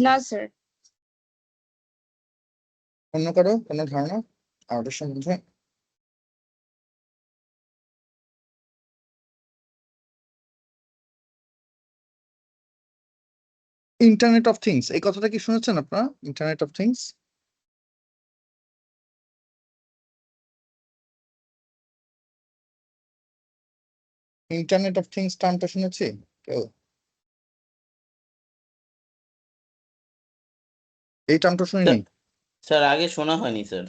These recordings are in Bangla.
না স্যার। অন্য কারো কোনো ধারণা আউটের সম্বন্ধে? ইন্টারনেট অফ থিংস এই কথাটা কি শুনেছেন আপনারা? Internet of things internet of things টার্মটা শুনেছি কেউ? এই টার্মটা শুনিনি। স্যার আগে শোনা হয়নি স্যার।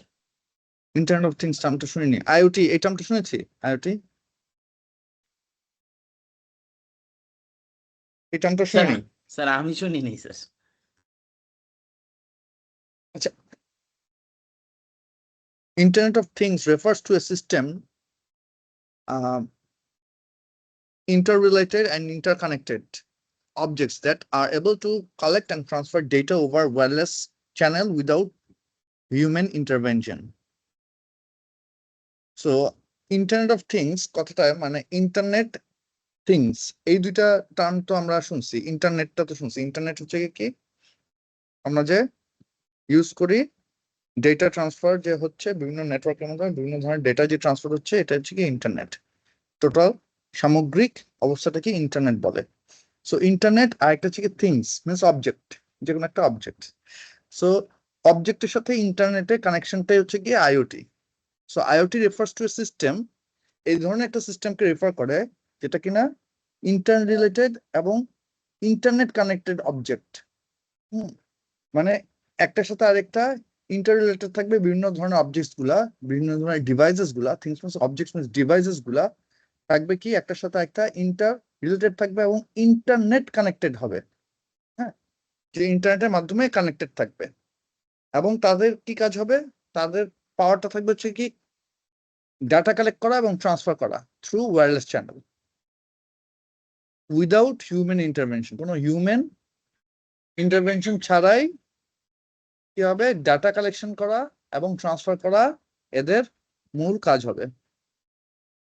ইন্টারনেট অফ থিংস টার্মটা শুনিনি। আইওটি এই টার্মটা শুনেছি। আইওটি এই টার্মটা শুনিনি। স্যার আমি শুনিনি স্যার। আচ্ছা, Internet of Things refers to a system interrelated and interconnected objects that are able to collect and transfer data over wireless channel without human intervention. So Internet of Things কথাটা মানে ইন্টারনেট থিংস এই দুইটা টার্ম তো আমরা শুনছি। ইন্টারনেটটা তো শুনছি। ইন্টারনেট হচ্ছে কি আমরা যে ইউজ করি ডেটা ট্রান্সফার যে হচ্ছে বিভিন্ন নেটওয়ার্কের মাধ্যমে বিভিন্ন ধরনের ডেটা যে ট্রান্সফার হচ্ছে এটা হচ্ছে কি ইন্টারনেট। টোটাল সামগ্রিক অবস্থাটাকে ইন্টারনেট বলে। সো ইন্টারনেট আর একটা হচ্ছে কি থিংস মিনস অবজেক্ট, যে কোনো একটা অবজেক্ট। সো অবজেক্টের সাথে ইন্টারনেটের কানেকশনটাই হচ্ছে কি IoT. So IoT refers to a system, এই ধরনের একটা সিস্টেমকে রেফার করে যেটা কিনা ইন্টারনেট রিলেটেড এবং ইন্টারনেট কানেক্টেড অবজেক্ট। মানে একটার সাথে আরেকটা ইন্টার রিলেটেড থাকবে বিভিন্ন ধরনের অবজেক্টস গুলা, বিভিন্ন ধরনের ডিভাইসেস গুলা। Things means objects means devices গুলা থাকবে কি একটার সাথে একটা ইন্টার রিলেটেড থাকবে এবং ইন্টারনেট কানেক্টেড হবে। হ্যাঁ, যে ইন্টারনেটের মাধ্যমে কানেক্টেড থাকবে এবং তাদের কি কাজ হবে, তাদের পাওয়ারটা থাকবে হচ্ছে কি ডাটা কালেক্ট করা এবং ট্রান্সফার করা through wireless channel without human intervention. কোনো হিউম্যান ইন্টারভেনশন ছাড়াই কি হবে, ডাটা কালেকশন করা এবং ট্রান্সফার করা এদের মূল কাজ হবে।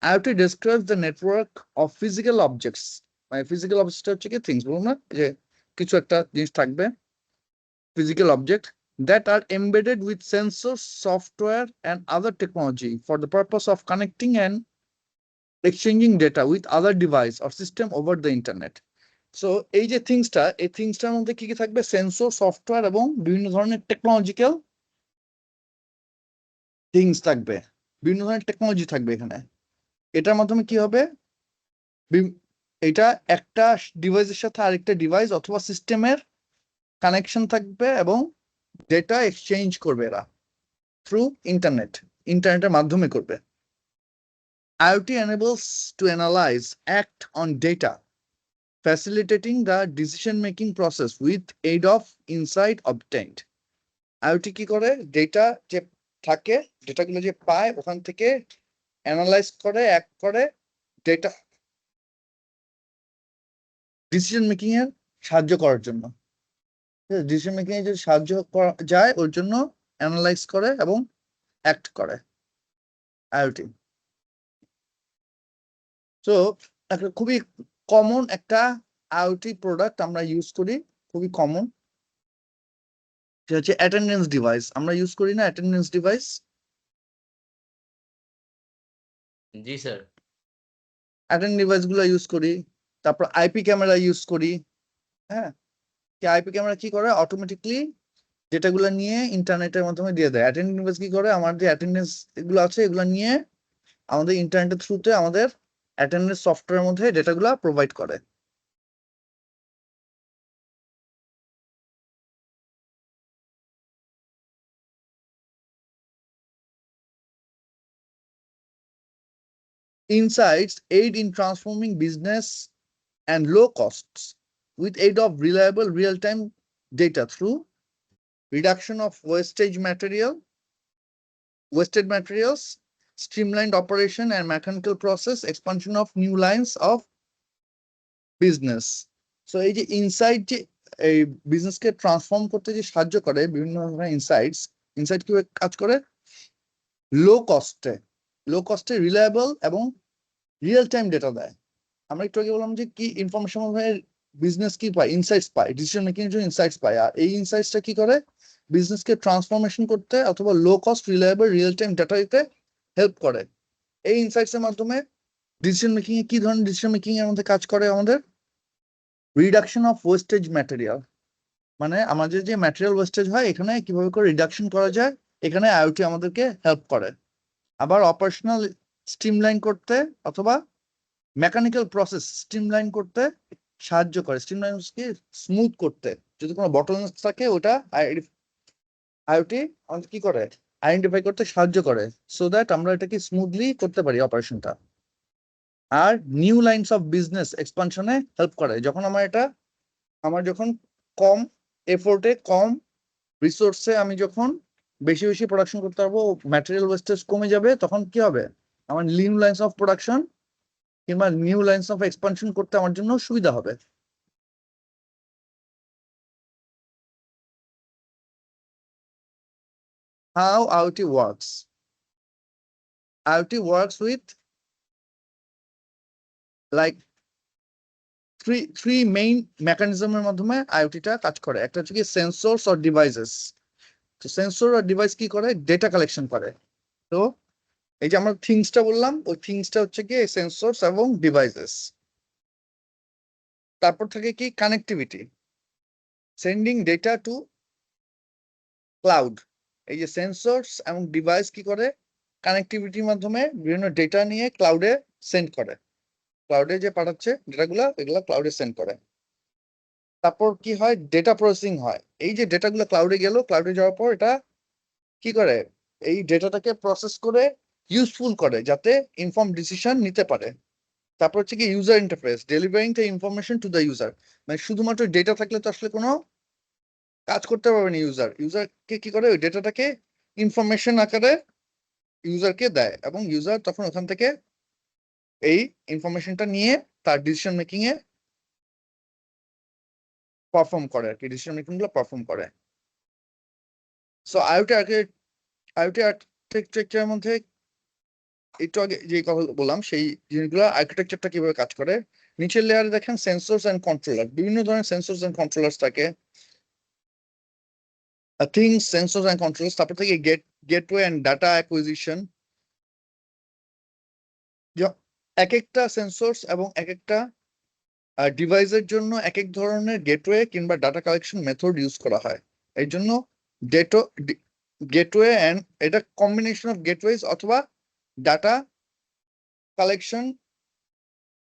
IoT describes the network of physical objects. মানে ফিজিক্যাল অবজেক্ট হচ্ছে কি থিংস, বলুন না যে কিছু একটা জিনিস থাকবে physical object that are embedded with sensors, software and other technology for the purpose of connecting and exchanging data with other device or system over the internet. So এই যে থিংসটা, এই থিংসটার মধ্যে কি কি থাকবে, সেন্সর, সফটওয়্যার এবং বিভিন্ন ধরনের টেকনোলজিক্যাল থিংস থাকবে, বিভিন্ন ধরনের টেকনোলজি থাকবে এখানে। এটার মাধ্যমে কি হবে, এটা একটা ডিভাইসের সাথে আরেকটা ডিভাইস অথবা সিস্টেমের কানেকশন থাকবে এবং ডেটা এক্সচেঞ্জ করবে এরা থ্রু ইন্টারনেট, ইন্টারনেটের মাধ্যমে করবে। IoT enables to analyze, act on data, facilitating the decision-making process with aid of insight obtained. IoT কি করে, ডেটা যে থাকে, ডেটাগুলো যে পায় ওখান থেকে অ্যানালাইজ করে, অ্যাক্ট করে, ডেটা ডিসিশন মেকিং এর সাহায্য করার জন্য, ডিসিশন মেকিং এ যদি সাহায্য করা যায় ওর জন্য অ্যানালাইজ করে এবং অ্যাক্ট করে আইওটি। সো একটা খুবই কমন একটা আইওটি প্রোডাক্ট আমরা ইউজ করি, খুবই কমন, সেটা হচ্ছে অ্যাটেন্ডেন্স ডিভাইস। আমরা ইউজ করি না অ্যাটেন্ডেন্স ডিভাইস? জি স্যার। অ্যাটেন্ডেন্স ডিভাইস গুলো ইউজ করি। তারপর আইপি ক্যামেরা ইউজ করি। হ্যাঁ, আইপি ক্যামেরা কি করে, অটোমেটিকলি যেটাগুলো নিয়ে ইন্টারনেটের মাধ্যমে দিয়ে দেয়। অ্যাটেন্ডেন্স ডিভাইস কি করে, আমার যে অ্যাটেন্ডেন্স এগুলো আছে এগুলো নিয়ে আমাদের ইন্টারনেটের থ্রুতে আমাদের অ্যাটেন্ডেন্স সফটওয়্যারের মধ্যে ডেটাগুলো প্রোভাইড করে। Insights aid in transforming business and low costs with aid of reliable real-time data through reduction of wasted materials, streamlined operation and mechanical process, expansion of new lines of business. So এই যে ইনসাইট যে এই বিজনেসকে ট্রান্সফর্ম করতে যে সাহায্য করে বিভিন্ন ধরনের ইনসাইট কিভাবে কাজ করে, লো কস্টে রিলায়েবল এবং রিয়েল টাইম ডেটা দেয়। আমরা একটু আগে বললাম যে কি ইনফরমেশন বিজনেস কি পায়, ইনসাইটস পায়, ডিসিশন মেকিং এর জন্য ইনসাইটস পায়। আর এই ইনসাইটসটা কি করে, বিজনেসকে ট্রান্সফরমেশন করতে অথবা low cost reliable real time data দিতে হেল্প করে। এই ইনসাইটস এর মাধ্যমে ডিসিশন মেকিং এ কি ধরনের ডিসিশন মেকিং এর মধ্যে কাজ করে আমাদের, রিডাকশন অফ ওয়েস্টেজ ম্যাটেরিয়াল, মানে আমাদের যে ম্যাটেরিয়াল ওয়েস্টেজ হয় এখানে কিভাবে করে রিডাকশন করা যায়, এখানে আইওটি আমাদেরকে হেল্প করে। আবার অপারেশনাল স্ট্রিমলাইন করতে অথবা মেকানিক্যাল প্রসেস স্ট্রিমলাইন করতে সাহায্য করে, স্ট্রিমলাইন কি স্মুথ করতে, যদি কোনো বটলনেক থাকে ওটা আইওটি আমাদের কি করে আইডেন্টিফাই করতে সাহায্য করে, সো দ্যাট আমরা এটাকে স্মুথলি করতে পারি অপারেশনটা। আর নিউ লাইনস অফ বিজনেস এক্সপানশনে হেল্প করে, যখন আমার যখন কম এফোর্টে কম রিসোর্সে আমি যখন বেশি বেশি প্রোডাকশন করতে পারবো, ম্যাটেরিয়াল ওয়েস্টেজ কমে যাবে, তখন কি হবে, আমার নিউ লাইনস অফ প্রোডাকশন কিংবা নিউ লাইনস অফ এক্সপানশন করতে আমার জন্য সুবিধা হবে। How IoT works? IoT works with like three main মেকানিজমের মাধ্যমে আইওটিটা কাজ করে। একটা হচ্ছে কি সেন্সরস অর ডিভাইসেস। তো সেন্সর আর ডিভাইস কি করে, ডেটা কালেকশন করে। তো এই যে আমরা থিংসটা বললাম, ওই থিংসটা হচ্ছে কি সেন্সরস এবং ডিভাইসেস। তারপর থাকে কি connectivity, sending data to cloud. এই যে সেন্সরস এবং ডিভাইস কি করে, কানেক্টিভিটির মাধ্যমে বিভিন্ন ডেটা নিয়ে ক্লাউডে সেন্ড করে, ক্লাউডে যে পাঠাচ্ছে ডেটাগুলো এগুলো ক্লাউডে সেন্ড করে। তারপর কি হয়, ডেটা প্রসেসিং হয়। এই যে ডেটাগুলো ক্লাউডে গেল, ক্লাউডে যাওয়ার পর এটা কি করে, এই ডেটাটাকে প্রসেস করে ইউজফুল করে যাতে ইনফর্ম ডিসিশন নিতে পারে। তারপর হচ্ছে কি user interface, delivering the information to the user. মানে শুধুমাত্র ডেটা থাকলে তো আসলে কোনো কাজ করতে পারবে না। ইউজারকে কি করে, ওই ডেটাটাকে ইনফরমেশন আকারে ইউজারকে দেয় এবং ইউজার তখন ওখান থেকে এই ইনফরমেশনটা নিয়ে তার ডিসিশন মেকিং এ পারফর্ম করে আর কি, ডিসিশন মেকিং গুলো পারফর্ম করে। সো আইওটি আর্কিটেকচারের মধ্যে একটু আগে যে কথা বললাম সেই জিনিসগুলো, আর্কিটেকচারটা কিভাবে কাজ করে। নিচের লেয়ারে দেখেন সেন্সরস এন্ড কন্ট্রোলার, বিভিন্ন ধরনের সেন্সরস এন্ড কন্ট্রোলার থাকে, থিংস সেন্সরস এন্ড কন্ট্রোলার। তারপর থেকে গেটওয়ে এন্ড ডাটা অ্যাকুইজিশন। এক একটা সেন্সরস এবং এক একটা ডিভাইসের জন্য এক এক ধরনের গেটওয়ে কিংবা ডাটা কালেকশন মেথড ইউজ করা হয়। এই জন্য গেটওয়ে এন্ড এটা কম্বিনেশন অফ গেটওয়েজ অথবা ডাটা কালেকশন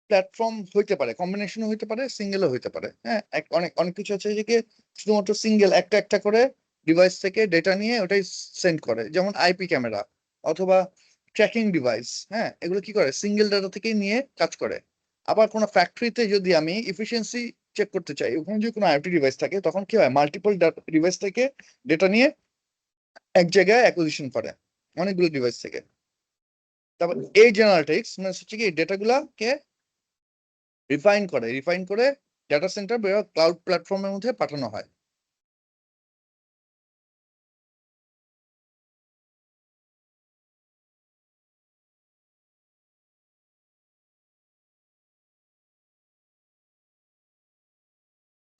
প্ল্যাটফর্ম হইতে পারে, কম্বিনেশনও হইতে পারে, সিঙ্গেলও হইতে পারে। হ্যাঁ, অনেক অনেক কিছু আছে যে শুধুমাত্র সিঙ্গেল একটা একটা করে ডিভাইস থেকে ডেটা নিয়ে ওটাই সেন্ড করে, যেমন আইপি ক্যামেরা অথবা ট্র্যাকিং ডিভাইস। হ্যাঁ, এগুলো কি করে, সিঙ্গেল ডাটা থেকে নিয়ে কাজ করে। আবার কোনো ফ্যাক্টরিতে যদি আমি ইফিসিয়েন্সি চেক করতে চাই, ওখানে যদি কোনো আইওটি ডিভাইস থাকে, তখন কি হয়, মাল্টিপল ডিভাইস থেকে ডেটা নিয়ে এক জায়গায় অ্যাকুইজিশন করে অনেকগুলো ডিভাইস থেকে। তারপর এই জেনারেটিক্স মানে হচ্ছে কি ডেটাগুলাকে রিফাইন করে ডাটা সেন্টার বা ক্লাউড প্ল্যাটফর্মের মধ্যে পাঠানো হয়।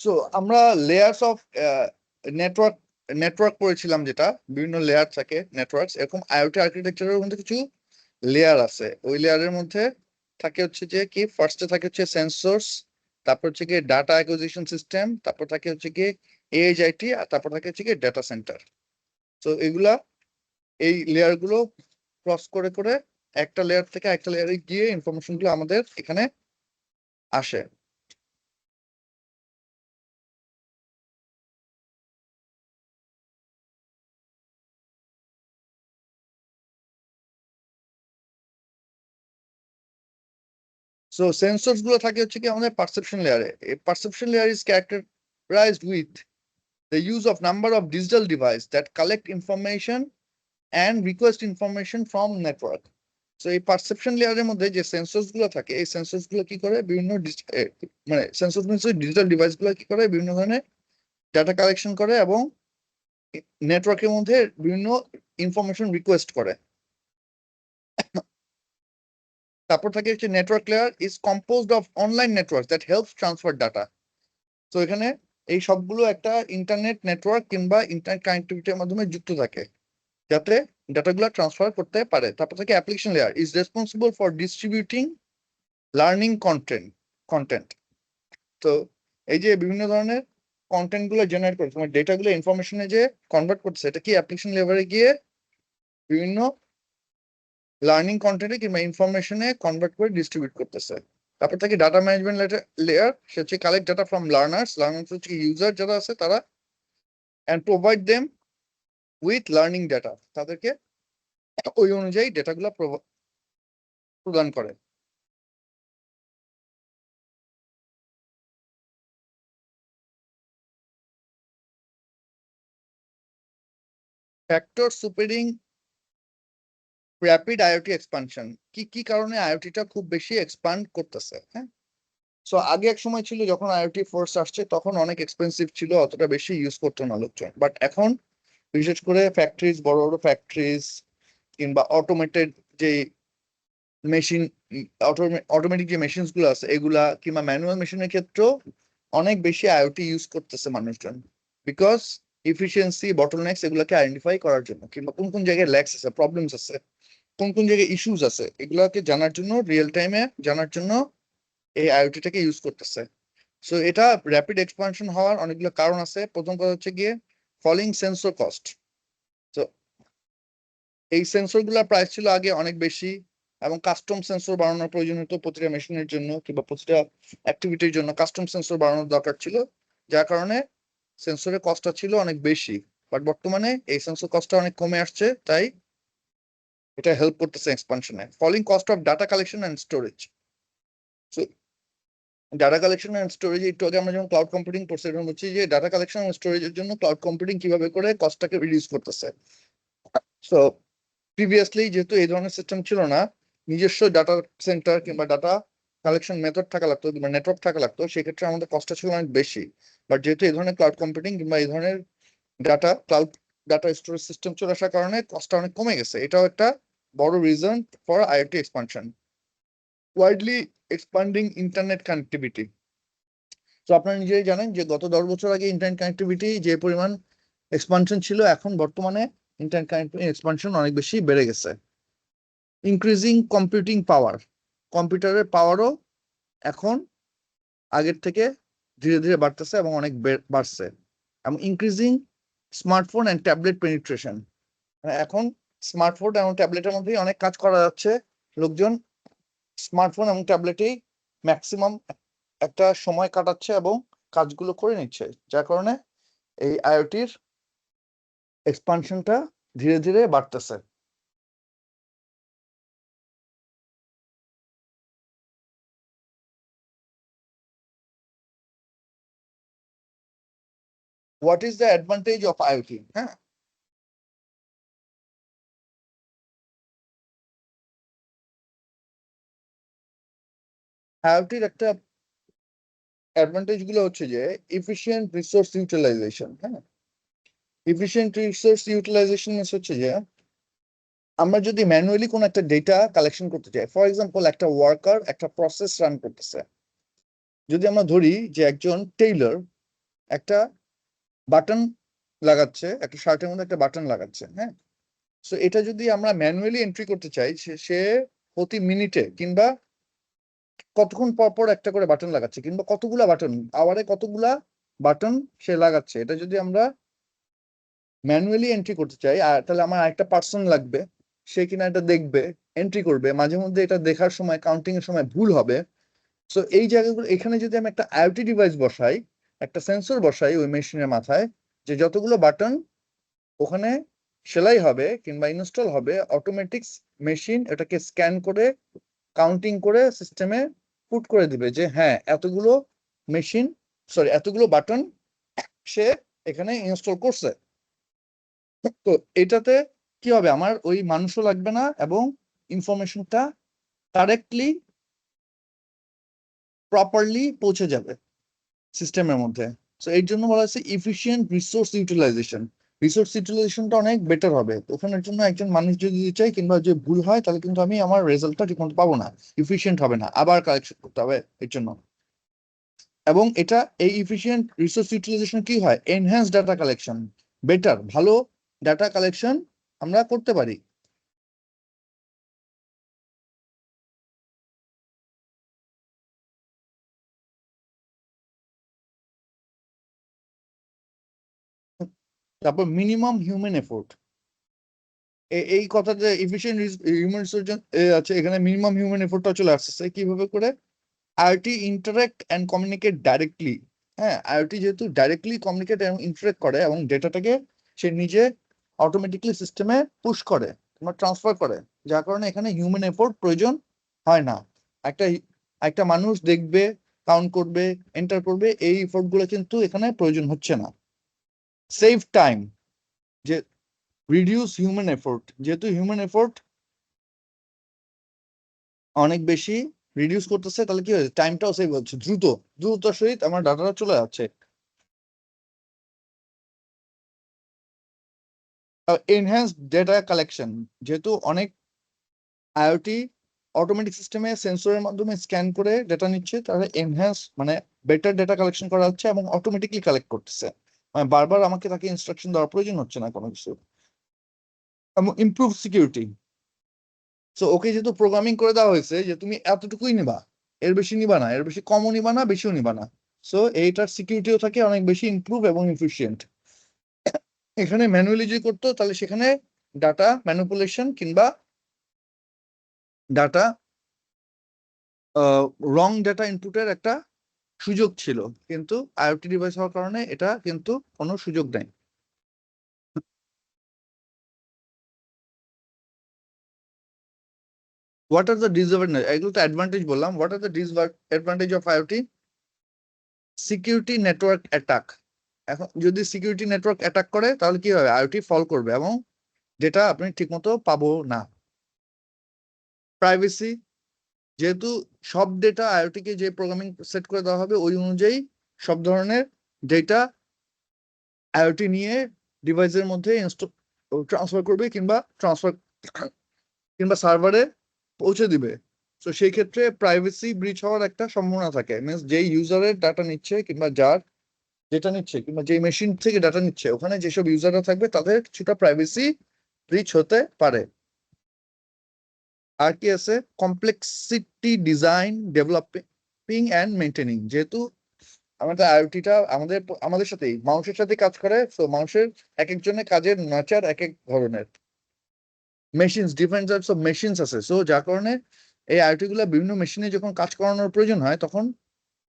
সো আমরা লেয়ার্স অফ নেটওয়ার্ক নেটওয়ার্ক পড়েছিলাম, যেটা বিভিন্ন লেয়ার থাকে নেটওয়ার্কস। এরকম আইওটি আর্কিটেকচারের মধ্যে কিছু লেয়ার আছে। ওই লেয়ারের মধ্যে থাকে হচ্ছে যে কি, ফার্স্টে থাকে হচ্ছে সেন্সরস, তারপর হচ্ছে কি ডাটা অ্যাকুইজিশন সিস্টেম, তারপর থাকে হচ্ছে কি এজ আইটি, আর তারপর থাকে হচ্ছে কি ডাটা সেন্টার। তো এগুলা এই লেয়ার গুলো ক্রস করে করে একটা লেয়ার থেকে একটা লেয়ারে গিয়ে ইনফরমেশন গুলো আমাদের এখানে আসে। সো সেন্সরস গুলো থাকে হচ্ছে কি আমাদের পারসেপশন লেয়ারে। এই perception layer is characterised with the use of number of digital devices that collect information and request information from network. So এই পারসেপশন লেয়ারের মধ্যে যে সেন্সরস গুলো থাকে, এই সেন্সরস গুলো কি করে, বিভিন্ন মানে সেন্সরস ডিজিটাল ডিভাইস গুলো কি করে, বিভিন্ন ধরনের ডাটা কালেকশন করে এবং নেটওয়ার্কের মধ্যে বিভিন্ন ইনফরমেশন রিকোয়েস্ট করে। তারপর থাকে হচ্ছে network layer is composed of online network that helps transfer data. তো এখানে এই সবগুলো একটা ইন্টারনেট নেটওয়ার্ক কিংবা ইন্টারনেট কানেক্টিভিটির মাধ্যমে যুক্ত থাকে যাতে ডাটাগুলো ট্রান্সফার করতে পারে। তারপর থেকে application layer is responsible for distributing learning content. তো এই যে বিভিন্ন ধরনের কন্টেন্ট গুলো জেনারেট করে তোমার ডেটা গুলো ইনফরমেশনে যে কনভার্ট করছে, এটা কি অ্যাপ্লিকেশন লেয়ারে গিয়ে বিভিন্ন লার্নিং কন্টেন্টে কিংবা ইনফরমেশনে কনভার্ট করে ডিস্ট্রিবিউট করতেছে। তারপর থেকে ডাটা ম্যানেজমেন্ট লেয়ার, সে হচ্ছে কালেক্ট ডাটা ফ্রম লার্নার্স হচ্ছে ইউজার যারা আছে তারা, and provide them with learning data, তাদেরকে ওই অনুযায়ী ডেটাগুলো প্রদান করে। ফ্যাক্টর সুপারিং র্যাপিড আইওটি এক্সপানশন, কি কি কারণে আইওটিটা খুব বেশি এক্সপান্ড করতেছে? হ্যাঁ, সো আগে এক সময় ছিল যখন আইওটি ফোর্স আসছে তখন অনেক এক্সপেন্সিভ ছিল, অতটা বেশি ইউজ করতো না লোকজন। বাট এখন বিশেষ করে ফ্যাক্টরিজ, বড় বড় ফ্যাক্টরিজ কিংবা অটোমেটেড যে মেশিন, অটোমেটিক যে মেশিনস গুলো আছে এগুলা, কিংবা ম্যানুয়াল মেশিনের ক্ষেত্রেও অনেক বেশি আইওটি ইউজ করতেছে মানুষজন, বিকজ ইফিসিয়েন্সি বটলনেক্স এগুলাকে আইডেন্টিফাই করার জন্য, কিংবা কোন কোন জায়গায় ল্যাক্স আছে, প্রবলেমস আছে, কোন কোন জায়গায় ইস্যুস আছে, এগুলাকে জানার জন্য, রিয়েল টাইমে জানার জন্য এই আইওটিটাকে ইউজ করতেছে। সো এটা র্যাপিড এক্সপানশন হওয়ার অনেকগুলো কারণ আছে। প্রথম কথা হচ্ছে গিয়ে ফলিং সেন্সর কস্ট। তো এই সেন্সর গুলার প্রাইস ছিল আগে অনেক বেশি, এবং কাস্টম সেন্সর বানানোর প্রয়োজন হতো প্রতিটা মেশিনের জন্য কিংবা প্রতিটা অ্যাক্টিভিটির জন্য কাস্টম সেন্সর বানানোর দরকার ছিল, যার কারণে সেন্সরের কস্টটা ছিল অনেক বেশি। বাট বর্তমানে এই সেন্সর কস্টটা অনেক কমে আসছে, তাই এটা হেল্প করতেছে এক্সপানশনে। Falling cost of data collection and storage. So data collection and storage, একটু আগে আমরা যেমন ক্লাউড কম্পিউটিং পড়ছি, এরকম হচ্ছে যে ডাটা কালেকশন এন্ড স্টোরেজের জন্য ক্লাউড কম্পিউটিং কিভাবে করে কস্টটাকে রিডিউস করতেছে। সো প্রিভিয়াসলি যেহেতু এই ধরনের সিস্টেম ছিল না, নিজস্ব ডাটা সেন্টার কিংবা ডাটা কালেকশন মেথড থাকা লাগতো কিংবা নেটওয়ার্ক থাকা লাগতো, সেক্ষেত্রে আমাদের কস্টটা ছিল অনেক বেশি। বাট যেহেতু এই ধরনের ক্লাউড কম্পিউটিং কিংবা এই ধরনের ক্লাউড ডাটা স্টোরেজ সিস্টেম চলে আসার কারণে কস্টটা অনেক কমে গেছে। এটাও একটা বড় reason for IoT expansion. Widely expanding internet connectivity. তো আপনারা নিজেই জানেন যে গত 10 বছর আগে ইন্টারনেট কানেক্টিভিটি যে পরিমাণ এক্সপানশন ছিল, এখন বর্তমানে ইন্টারনেট কানেক্টিভিটি এক্সপানশন অনেক বেশি বেড়ে গেছে। ইনক্রিজিং কম্পিউটিং পাওয়ার, কম্পিউটারের পাওয়ারও এখন আগের থেকে ধীরে ধীরে বাড়তেছে এবং অনেক বাড়ছে। এবং increasing smartphone and tablet penetration, এখন স্মার্টফোন এবং ট্যাবলেটের মধ্যেই অনেক কাজ করা যাচ্ছে। লোকজন স্মার্টফোন এবং ট্যাবলেটেই ম্যাক্সিমাম একটা সময় কাটাচ্ছে এবং কাজগুলো করে নিচ্ছে, যার কারণে এই আইওটির এক্সপানশনটা ধীরে ধীরে বাড়তেছে। What is the advantage of IoT? হ্যাঁ, আইওটির একটা অ্যাডভান্টেজ গুলো হচ্ছে যে এফিশিয়েন্ট রিসোর্স ইউটিলাইজেশন। হ্যাঁ, এফিশিয়েন্ট রিসোর্স ইউটিলাইজেশন হচ্ছে যে আমরা যদি ম্যানুয়ালি কোনো একটা ডেটা কালেকশন করতে চাই, ফর এক্সাম্পল একটা ওয়ার্কার একটা প্রসেস রান করতেছে, যদি আমরা ধরি যে একজন টেইলর একটা বাটন লাগাচ্ছে, একটা শার্টের মধ্যে একটা বাটন লাগাচ্ছে। হ্যাঁ, সো এটা যদি আমরা ম্যানুয়ালি এন্ট্রি করতে চাই, সে প্রতি মিনিটে কিংবা কতক্ষণ পর পর একটা করে বাটন লাগাচ্ছে, কিংবা কতগুলা বাটন, আওয়ারে কতগুলা বাটন সে লাগাচ্ছে, এটা যদি আমরা ম্যানুয়ালি এন্ট্রি করতে চাই, আর তাহলে আমার আরেকটা পার্সন লাগবে, সে কিনা এটা দেখবে, এন্ট্রি করবে, মাঝে মধ্যে এটা দেখার সময়, কাউন্টিং এর সময় ভুল হবে। সো এই জায়গাগুলো, এখানে যদি আমি একটা আইওটি ডিভাইস বসাই, একটা সেন্সর বসাই ওই মেশিনের মাথায়, যে যতগুলো বাটন ওখানে সেলাই হবে কিংবা ইনস্টল হবে, অটোমেটিক মেশিন এটাকে স্ক্যান করে কাউন্টিং করে সিস্টেমে পুট করে দিবে যে হ্যাঁ এতগুলো মেশিন, সরি এতগুলো বাটন সে এখানে ইনস্টল করছে। তো এটাতে কি হবে, আমার ওই মানুষও লাগবে না এবং ইনফরমেশনটা কারেক্টলি প্রপারলি পৌঁছে যাবে সিস্টেমের মধ্যে। সো এর জন্য বলা হচ্ছে ইফিশিয়েন্ট রিসোর্স ইউটিলাইজেশন। রিসোর্স ইউটিলাইজেশনটা অনেক বেটার হবে। ওখানের জন্য একজন মানুষ যদি দিতে চাই কিংবা যে ভুল হয়, তাহলে কিন্তু আমি আমার রেজাল্টটা ঠিক মতো পাবো না, ইফিশিয়েন্ট হবে না, আবার কালেকশন করতে হবে এর জন্য। এবং এটা এই ইফিশিয়েন্ট রিসোর্স ইউটিলাইজেশন কি হয়, এনহ্যান্স ডাটা কালেকশন, বেটার ভালো ডাটা কালেকশন আমরা করতে পারি। তারপর মিনিমাম হিউম্যান এফোর্ট, এই কথাটা এফিশিয়েন্ট হিউম্যান রিসোর্স আছে, এখানে মিনিমাম হিউম্যান এফোর্টটা চলে আসছে কিভাবে করে, IoT interact and communicate directly. হ্যাঁ, আইওটি যেহেতু ডাইরেক্টলি কমিউনিকেট এবং ইন্টারাক্ট করে এবং ডেটাটাকে সে নিজে অটোমেটিকলি সিস্টেমে পুশ করে কিংবা ট্রান্সফার করে, যার কারণে এখানে হিউম্যান এফোর্ট প্রয়োজন হয় না। একটা একটা মানুষ দেখবে, কাউন্ট করবে, এন্টার করবে, এই এফোর্ট গুলো কিন্তু এখানে প্রয়োজন হচ্ছে না। সেভ টাইম, যে রিডিউস হিউম্যান এফোর্ট, যেহেতু হিউম্যান এফোর্ট অনেক বেশি রিডিউস করতেছে, তাহলে কি হচ্ছে, টাইমটাও সেভ হচ্ছে, দ্রুততার সহিত আমার ডাটাটা চলে যাচ্ছে। এনহ্যান্স ডেটা কালেকশন, যেহেতু অনেক আইওটি অটোমেটিক সিস্টেমে সেন্সরের মাধ্যমে স্ক্যান করে ডেটা নিচ্ছে, তাহলে এনহ্যান্স মানে বেটার ডেটা কালেকশন করা হচ্ছে এবং অটোমেটিকলি কালেক্ট করতেছে, মানে বারবার আমাকে তাকে ইনস্ট্রাকশন দেওয়ার প্রয়োজন হচ্ছে না কোনো কিছু। এবং ইমপ্রুভ সিকিউরিটি, সো ওকে যেহেতু প্রোগ্রামিং করে দেওয়া হয়েছে যে তুমি এতটুকুই নিবা, এর বেশি নিবা না, এর বেশি কমও নিবা না, বেশিও নিবা না, সো এইটার সিকিউরিটিও থাকে অনেক বেশি ইমপ্রুভ এবং এফিশিয়েন্ট। এখানে ম্যানুয়ালি যদি করতো তাহলে সেখানে ডাটা ম্যানিপুলেশন কিংবা ডাটা রং ডাটা ইনপুটের একটা সুযোগ ছিল, কিন্তু আইওটি ডিভাইস হওয়ার কারণে এটা কিন্তু কোনো সুযোগ নেই। হোয়াট আর দ্য ডিসঅ্যাডভান্টেজ, এগুলো তো অ্যাডভান্টেজ বললাম, what are the disadvantage of IoT? Security network attack, এখন যদি সিকিউরিটি নেটওয়ার্ক অ্যাটাক করে তাহলে কি হবে, আইওটি ফল করবে এবং যেটা আপনি ঠিকমতো পাবো না। প্রাইভেসি, যেহেতু সব ডেটা আইওটি কে যে প্রোগ্রামিং সেট করে দেওয়া হবে ওই অনুযায়ী সব ধরনের ডেটা আইওটি নিয়ে ডিভাইসের মধ্যে ট্রান্সফার করবে কিংবা সার্ভারে পৌঁছে দিবে। তো সেই ক্ষেত্রে প্রাইভেসি ব্রিচ হওয়ার একটা সম্ভাবনা থাকে, মিনস যেই ইউজারের ডাটা নিচ্ছে কিংবা যার যেটা নিচ্ছে কিংবা যেই মেশিন থেকে ডাটা নিচ্ছে ওখানে যেসব ইউজাররা থাকবে তাদের কিছুটা প্রাইভেসি ব্রিচ হতে পারে। আর কি আছে, complexity design developing and maintaining, যেহেতু আমাদের আইওটিটা আমাদের আমাদের সাথেই মানুষের সাথে কাজ করে, তো মানুষের এক একজনের কাজের নেচার এক এক ধরনের, machines different types of machines আছে, সো যার কারণে এই আইওটি গুলা বিভিন্ন মেশিনে যখন কাজ করানোর প্রয়োজন হয় তখন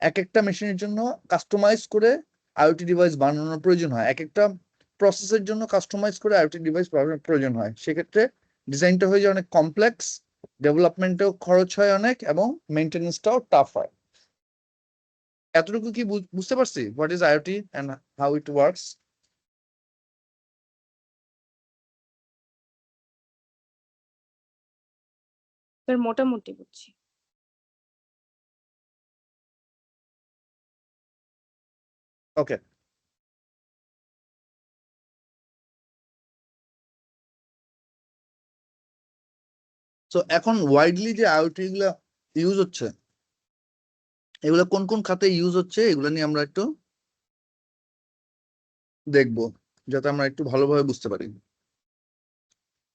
এক একটা মেশিনের জন্য কাস্টমাইজ করে আইওটি ডিভাইস বানানোর প্রয়োজন হয়, এক একটা প্রসেসের জন্য কাস্টমাইজ করে আইওটি ডিভাইস বানানোর প্রয়োজন হয়, সেক্ষেত্রে ডিজাইনটা হয়ে যায় অনেক কমপ্লেক্স, ডেভেলপমেন্টেও খরচ হয় অনেক এবং মেনটেনেন্সটাও টাফ হয়। এতটুকু কি বুঝতে পারছি what is IoT and how it works? Sir মোটামুটি বুঝছি। ওকে, তো এখন ওয়াইডলি যে আইওটি গুলা ইউজ হচ্ছে, এগুলো কোন কোন খাতে ইউজ হচ্ছে এগুলো নিয়ে আমরা একটু দেখবো, যাতে আমরা একটু ভালোভাবে বুঝতে পারি।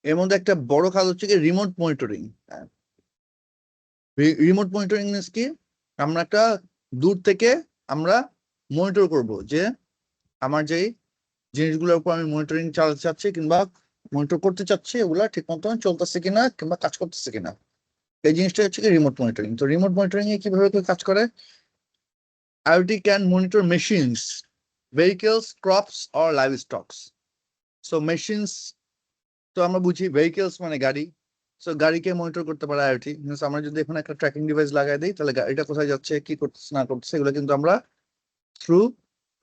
এর মধ্যে একটা বড় খাত হচ্ছে কি remote monitoring. Remote monitoring means কি, আমরা একটা দূর থেকে আমরা মনিটর করব যে আমার যেই জিনিসগুলোর উপর আমি মনিটরিং চালাতে চাচ্ছি কিংবা মনিটর করতে চাচ্ছি ওগুলা ঠিক মতো চলতেছে কিনা কিংবা কাজ করতেছে কিনা, এই জিনিসটা হচ্ছে কি রিমোট মনিটরিং। তো রিমোট মনিটরিং এ কিভাবে কাজ করে, IoT can monitor machines, vehicles, crops or livestock. So machines, তো আমরা বুঝি ভেহিকেলস মানে গাড়ি, সো গাড়িকে মনিটর করতে পারে আইওটি, মিনস আমরা যদি এখানে একটা ট্র্যাকিং ডিভাইস লাগাই দিই তাহলে গাড়িটা কোথায় যাচ্ছে, কি করতেছে না করতেছে, এগুলো কিন্তু আমরা থ্রু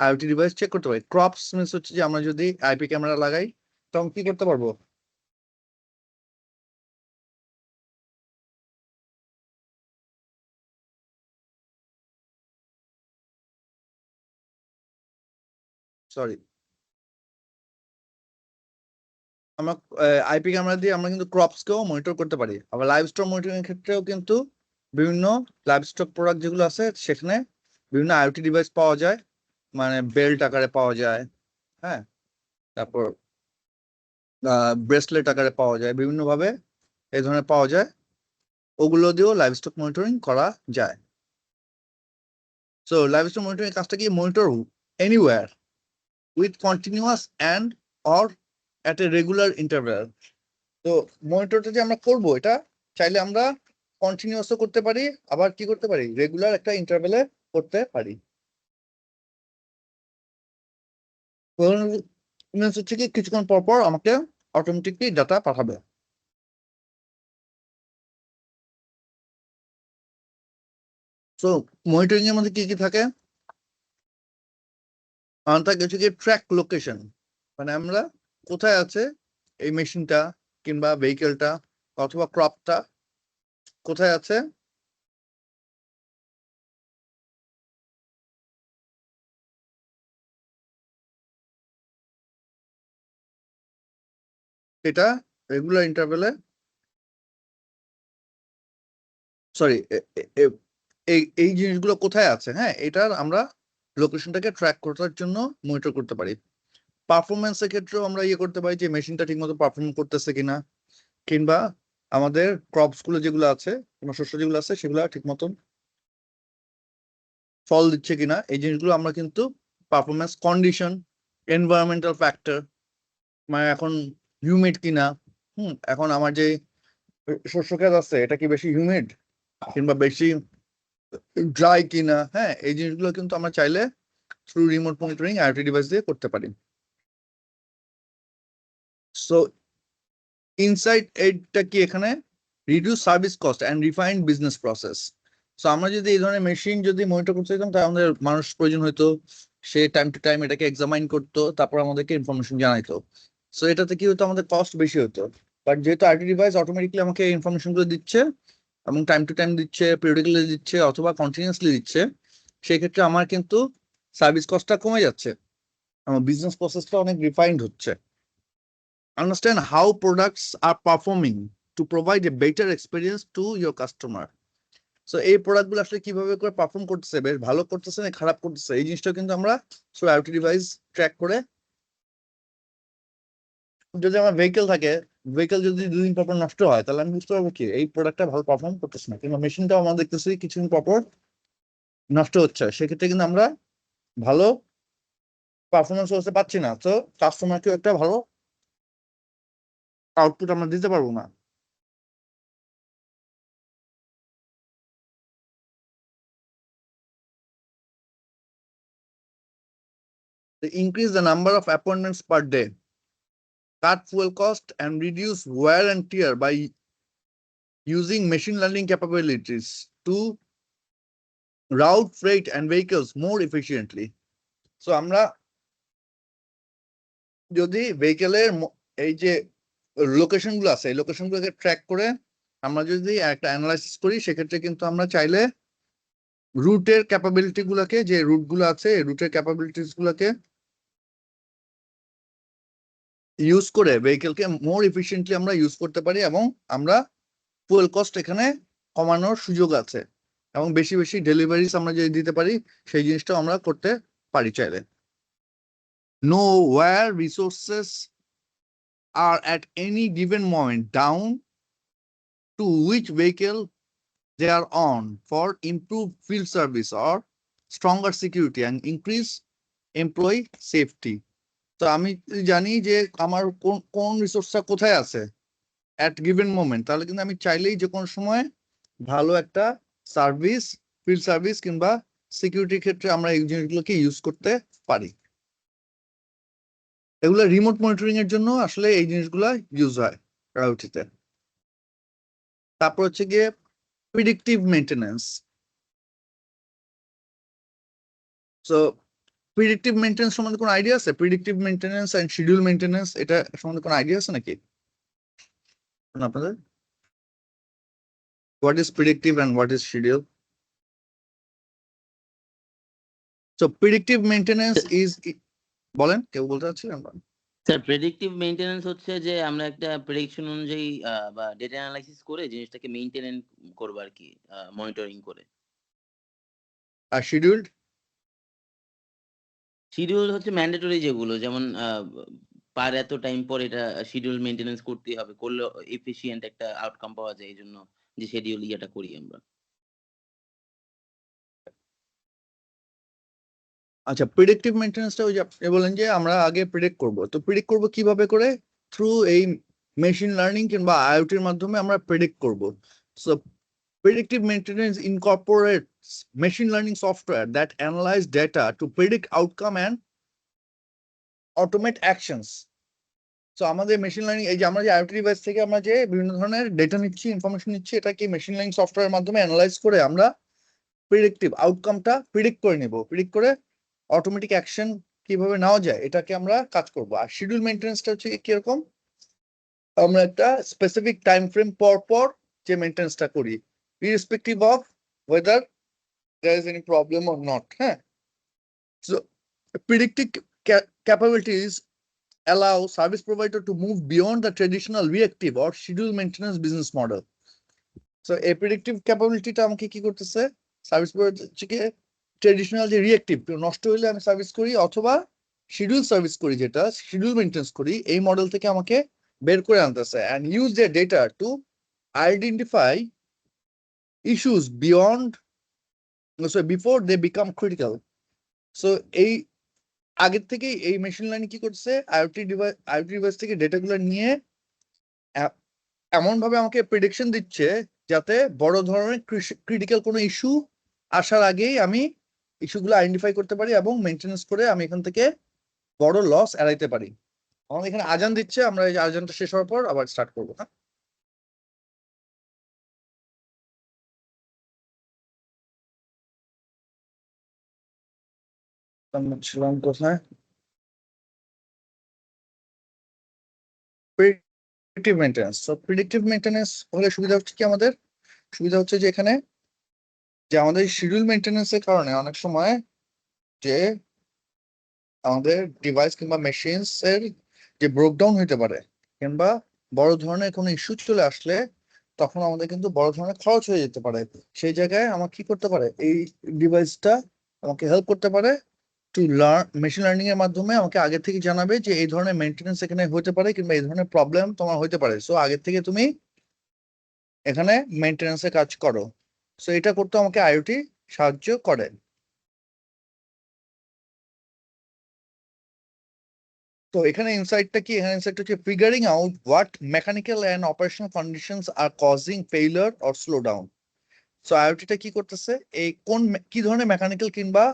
আইওটি ডিভাইস চেক করতে পারি। ক্রপস মিনস হচ্ছে যে আমরা যদি আইপি ক্যামেরা লাগাই তখন কি করতে পারবো, সরি, আমরা আইপি ক্যামেরা দিয়ে আমরা কিন্তু ক্রপস কেও মনিটর করতে পারি। আবার লাইভ স্টক মনিটরিং এর ক্ষেত্রেও কিন্তু বিভিন্ন লাইভ স্টক প্রোডাক্ট যেগুলো আছে সেখানে বিভিন্ন আইওটি ডিভাইস পাওয়া যায়, মানে বেল্ট আকারে পাওয়া যায়, হ্যাঁ, তারপর ব্রেসলেট আকারে পাওয়া যায়, বিভিন্ন ভাবে এই ধরনের পাওয়া যায়, ওগুলো দিয়েও লাইভ স্টক মনিটরিং করা যায়। সো লাইভ স্টক মনিটরিং কাজটা কি, monitor anywhere with continuous and or at a regular interval. তো মনিটরটা যে আমরা করব, এটা চাইলে আমরা কন্টিনিউয়াসও করতে পারি, আবার কি করতে পারি, রেগুলার একটা ইন্টারভ্যালে করতে পারি। হচ্ছে কি কিছুক্ষণ পর পর আমাকে অটোমেটিকলি ডাটা পাঠাবে। সো মনিটরিং এর মধ্যে কি কি থাকে, থাকে হচ্ছে কি ট্র্যাক লোকেশন, মানে আমরা কোথায় আছে এই মেশিনটা কিংবা ভেহিকেলটা অথবা ক্রপটা কোথায় আছে, এটা রেগুলার ইন্টারভ্যালে, সরি, এই এই জিনিসগুলো কোথায় আছে, হ্যাঁ, এটার আমরা লোকেশনটাকে ট্র্যাক করার জন্য মনিটর করতে পারি। পারফরমেন্সের ক্ষেত্রেও আমরা ইয়ে করতে পারি যে মেশিনটা ঠিকমতো পারফর্ম করতেছে কিনা, কিংবা আমাদের ক্রপস গুলো যেগুলো আছে কিংবা শস্য যেগুলো আছে সেগুলো ঠিক মতন ফল দিচ্ছে কিনা, এই জিনিসগুলো আমরা কিন্তু পারফরমেন্স কন্ডিশন, এনভায়রনমেন্টাল ফ্যাক্টর, মানে এখন হিউমিড কিনা, এখন আমার যে শস্য ক্ষেত আছে এটা কি বেশি হিউমিড কিংবা বেশি ড্রাই কিনা, হ্যাঁ, এই জিনিসগুলো কিন্তু আমরা চাইলে through remote monitoring IoT device দিয়ে করতে পারি। সো ইনসাইট এইটা কি, এখানে reduce service cost and refined business process. So আমরা যদি এই ধরনের মেশিন যদি মনিটর করতে চাইতাম, তাহলে আমাদের মানুষ প্রয়োজন হতো, সে টাইম টু টাইম এটাকে এক্সামাইন করতো, তারপর আমাদেরকে ইনফরমেশন জানাইতো। সো এটাতে কি হতো, আমাদের কস্ট বেশি হতো। বাট যেহেতু আইটি ডিভাইস অটোমেটিকলি আমাকে ইনফরমেশন গুলো দিচ্ছে এবং টাইম টু টাইম দিচ্ছে, পিরিয়ডিক্যালি দিচ্ছে অথবা কন্টিনিউয়াসলি দিচ্ছে, সেই ক্ষেত্রে আমার কিন্তু সার্ভিস কস্টটা কমে যাচ্ছে, আমার বিজনেস প্রসেসটা অনেক রিফাইন্ড হচ্ছে। Understand how products are performing to provide a better experience to your customer. So এই প্রোডাক্টগুলো আসলে কিভাবে করে পারফর্ম করতেছে, বেশ ভালো করতেছে না খারাপ করতেছে, এই জিনিসটা কিন্তু আমরা থ্রু আইওটি ডিভাইস ট্র্যাক করে, যদি আমার ভেহিকেল থাকে, ভেহিকেল যদি 2 দিন পর পর নষ্ট হয়, তাহলে আমি বুঝতে পারবো কি এই প্রোডাক্টটা ভালো পারফর্ম করতেছে না, কিংবা মেশিনটাও আমরা দেখতেছি কিছুদিন পর পর নষ্ট হচ্ছে, সেক্ষেত্রে কিন্তু আমরা ভালো পারফরমেন্স করতে পারছি না, তো কাস্টমারকেও একটা ভালো আউটপুট আমরা দিতে পারবো না। Increase the number of appointments per day, cut fuel cost and reduce wear and tear by using machine learning capabilities to route freight and vehicles more efficiently. So আমরা যদি ভেহিকেলের এই যে লোকেশন গুলো আছে, এই লোকেশন গুলোকে ট্র্যাক করে আমরা যদি একটা অ্যানালাইসিস করি, সেক্ষেত্রে কিন্তু আমরা চাইলে রুটের ক্যাপাবিলিটি গুলাকে, যে রুট গুলো আছে রুটের ক্যাপাবিলিটিস গুলাকে ইউজ করে ভেহিকেলকে মোর এফিসিয়েন্টলি আমরা ইউজ করতে পারি, এবং আমরা ফুয়েল কস্ট এখানে কমানোর সুযোগ আছে, এবং বেশি বেশি ডেলিভারিস আমরা যদি দিতে পারি, সেই জিনিসটা আমরা করতে পারি চাইলে। Know where resources are at any given moment down to which vehicle they are on for improved field service or stronger security and increase employee safety. তো আমি জানি যে আমার কোন কোন রিসোর্সটা কোথায় আছে at given moment, তাহলে কিন্তু আমি চাইলেই যে কোনো সময় ভালো একটা সার্ভিস, ফিল্ড সার্ভিস কিংবা সিকিউরিটির ক্ষেত্রে আমরা এই জিনিসগুলোকে ইউজ করতে পারি। এগুলো রিমোট মনিটরিং এর জন্য আসলে এই জিনিসগুলো ইউজ হয় আইওটিতে। তারপর হচ্ছে গিয়ে predictive maintenance. So predictive maintenance সম্বন্ধে কোনো আইডিয়া আছে? Predictive maintenance and schedule maintenance, এটা সম্বন্ধে কোনো আইডিয়া আছে নাকি আপনাদের? What is predictive and what is schedule? So predictive maintenance is, বলেন, কেউ বলতে চাচ্ছিলেন? স্যার প্রেডিক্টিভ মেইনটেনেন্স হচ্ছে যে আমরা একটা প্রেডিকশন অনুযায়ী বা ডেটা অ্যানালাইসিস করে জিনিসটাকে মেইনটেনেন্স করব আর কি, মনিটরিং করে। আর শিডিউলড? শিডিউল হচ্ছে ম্যান্ডেটরি যেগুলো যেমন পার এত টাইম পর এটা শিডিউল মেইনটেন্যান্স করতেই হবে। করলে এফিশিয়েন্ট একটা আউটকাম পাওয়া যায়। এজন্য যে শিডিউল ইয়াটা করি আমরা। আচ্ছা, প্রিডিক্টিভ মেইনটেন্যান্সটা ওই যে আপনি বলেন যে আমরা আগে প্রিডিক্ট করব, তো প্রিডিক্ট করব কিভাবে করে? থ্রু এই মেশিন লার্নিং কিংবা আইওটির মাধ্যমে আমরা প্রিডিক্ট করব। So predictive maintenance incorporates machine learning software that analyze data to predict outcome and automate actions. So আমাদের মেশিন লার্নিং, এই যে আমরা যে আইওটি ডিভাইস থেকে আমরা যে বিভিন্ন ধরনের ডেটা নিচ্ছি, ইনফরমেশন নিচ্ছি, এটা কি মেশিন লার্নিং সফটওয়্যারের মাধ্যমে অ্যানালাইজ করে আমরা প্রিডিক্টিভ আউটকামটা প্রিডিক্ট করে নেব। প্রিডিক্ট করে অটোমেটিক অ্যাকশন কিভাবে নেওয়া যায় এটাকে আমরা কাজ করব। আর শিডিউল মেইনটেন্যান্সটা হচ্ছে কিরকম? আমরা একটা স্পেসিফিক টাইম ফ্রেম পর পর যে মেইনটেন্যান্সটা করি, irrespective of weather there is any problem or not. Huh? So predictive capabilities allow service provider to move beyond the traditional reactive or schedule maintenance business model. So a predictive capability টা আমাকে কি করতেছে? সার্ভিস প্রোভাইডারকে ট্রেডিশনাল যে রিঅ্যাক্টিভ নষ্ট হলে আমি সার্ভিস করি অথবা শিডিউল সার্ভিস করি, যেটা শিডিউল মেইনটেন্যান্স করি, এই মডেল থেকে আমাকে বের করে আনতেছে and use their data to identify issues beyond, so before they become critical. So এই আগের থেকেই এই মেশিন লার্নিং কি করছে, আইওটি ডিভাইস থেকে ডেটাগুলো নিয়ে এমন ভাবে আমাকে প্রেডিকশন দিচ্ছে যাতে বড় ধরনের ক্রিটিক্যাল কোনো ইস্যু আসার আগেই আমি ইস্যুগুলো আইডেন্টিফাই করতে পারি এবং মেইনটেনেন্স করে আমি এখান থেকে বড় লস এড়াইতে পারি। আমাদের এখানে আজান দিচ্ছে, আমরা এই আজানটা শেষ হওয়ার পর আবার স্টার্ট করবো। হ্যাঁ, ছিলাম কোথায়? প্রিডিক্টিভ মেইনটেনেন্স। তো প্রিডিক্টিভ মেইনটেনেন্স হলে সুবিধা হচ্ছে কি, আমাদের সুবিধা হচ্ছে যে এখানে যে আমাদের শিডিউল মেইনটেনেন্সের কারণে অনেক সময় যে আমাদের ডিভাইস কিংবা মেশিনস এর যে ব্রেকডাউন হইতে পারে কিংবা বড় ধরনের কোনো ইস্যু চলে আসলে তখন আমাদের কিন্তু বড় ধরনের খরচ হয়ে যেতে পারে। সেই জায়গায় আমাকে কি করতে পারে, এই ডিভাইসটা আমাকে হেল্প করতে পারে টু লার্ন, মেশিন লার্নিং এর মাধ্যমে আমাকে আগে থেকে জানাবে যে এই ধরনের মেইনটেনেন্স এখানে হতে পারে কিংবা এই ধরনের প্রবলেম তোমার হতে পারে, সো আগে থেকে তুমি এখানে মেইনটেনেন্সে কাজ করো। সো এটা করতে আমাকে আইওটি সাহায্য করে। তো এখানে ইনসাইটটা কি, এখানে ইনসাইটটা হচ্ছে figuring out what mechanical and operational conditions are causing failure or slow down. So আইওটিটা কি করতেছে, এই কোন কি ধরনের মেকানিক্যাল কিংবা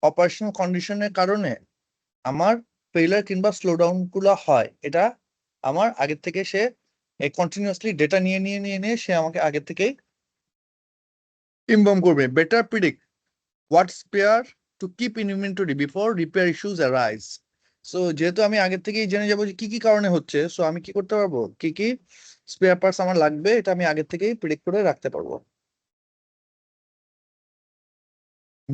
অপারেশনাল কন্ডিশনের কারণে আমার ফেইলিওর কিংবা স্লো ডাউন গুলো হয়, এটা আমার আগের থেকে সে কন্টিনিউয়াসলি ডেটা নিয়ে সে আমাকে আগের থেকেই ইনফর্ম করবে। Better predict what spare to keep in inventory before repair issues arise. So যেহেতু আমি আগের থেকেই জেনে যাবো যে কি কি কারণে হচ্ছে, সো আমি কি করতে পারবো, কি কি স্পেয়ার পার্টস আমার লাগবে এটা আমি আগের থেকেই প্রেডিক্ট করে রাখতে পারবো।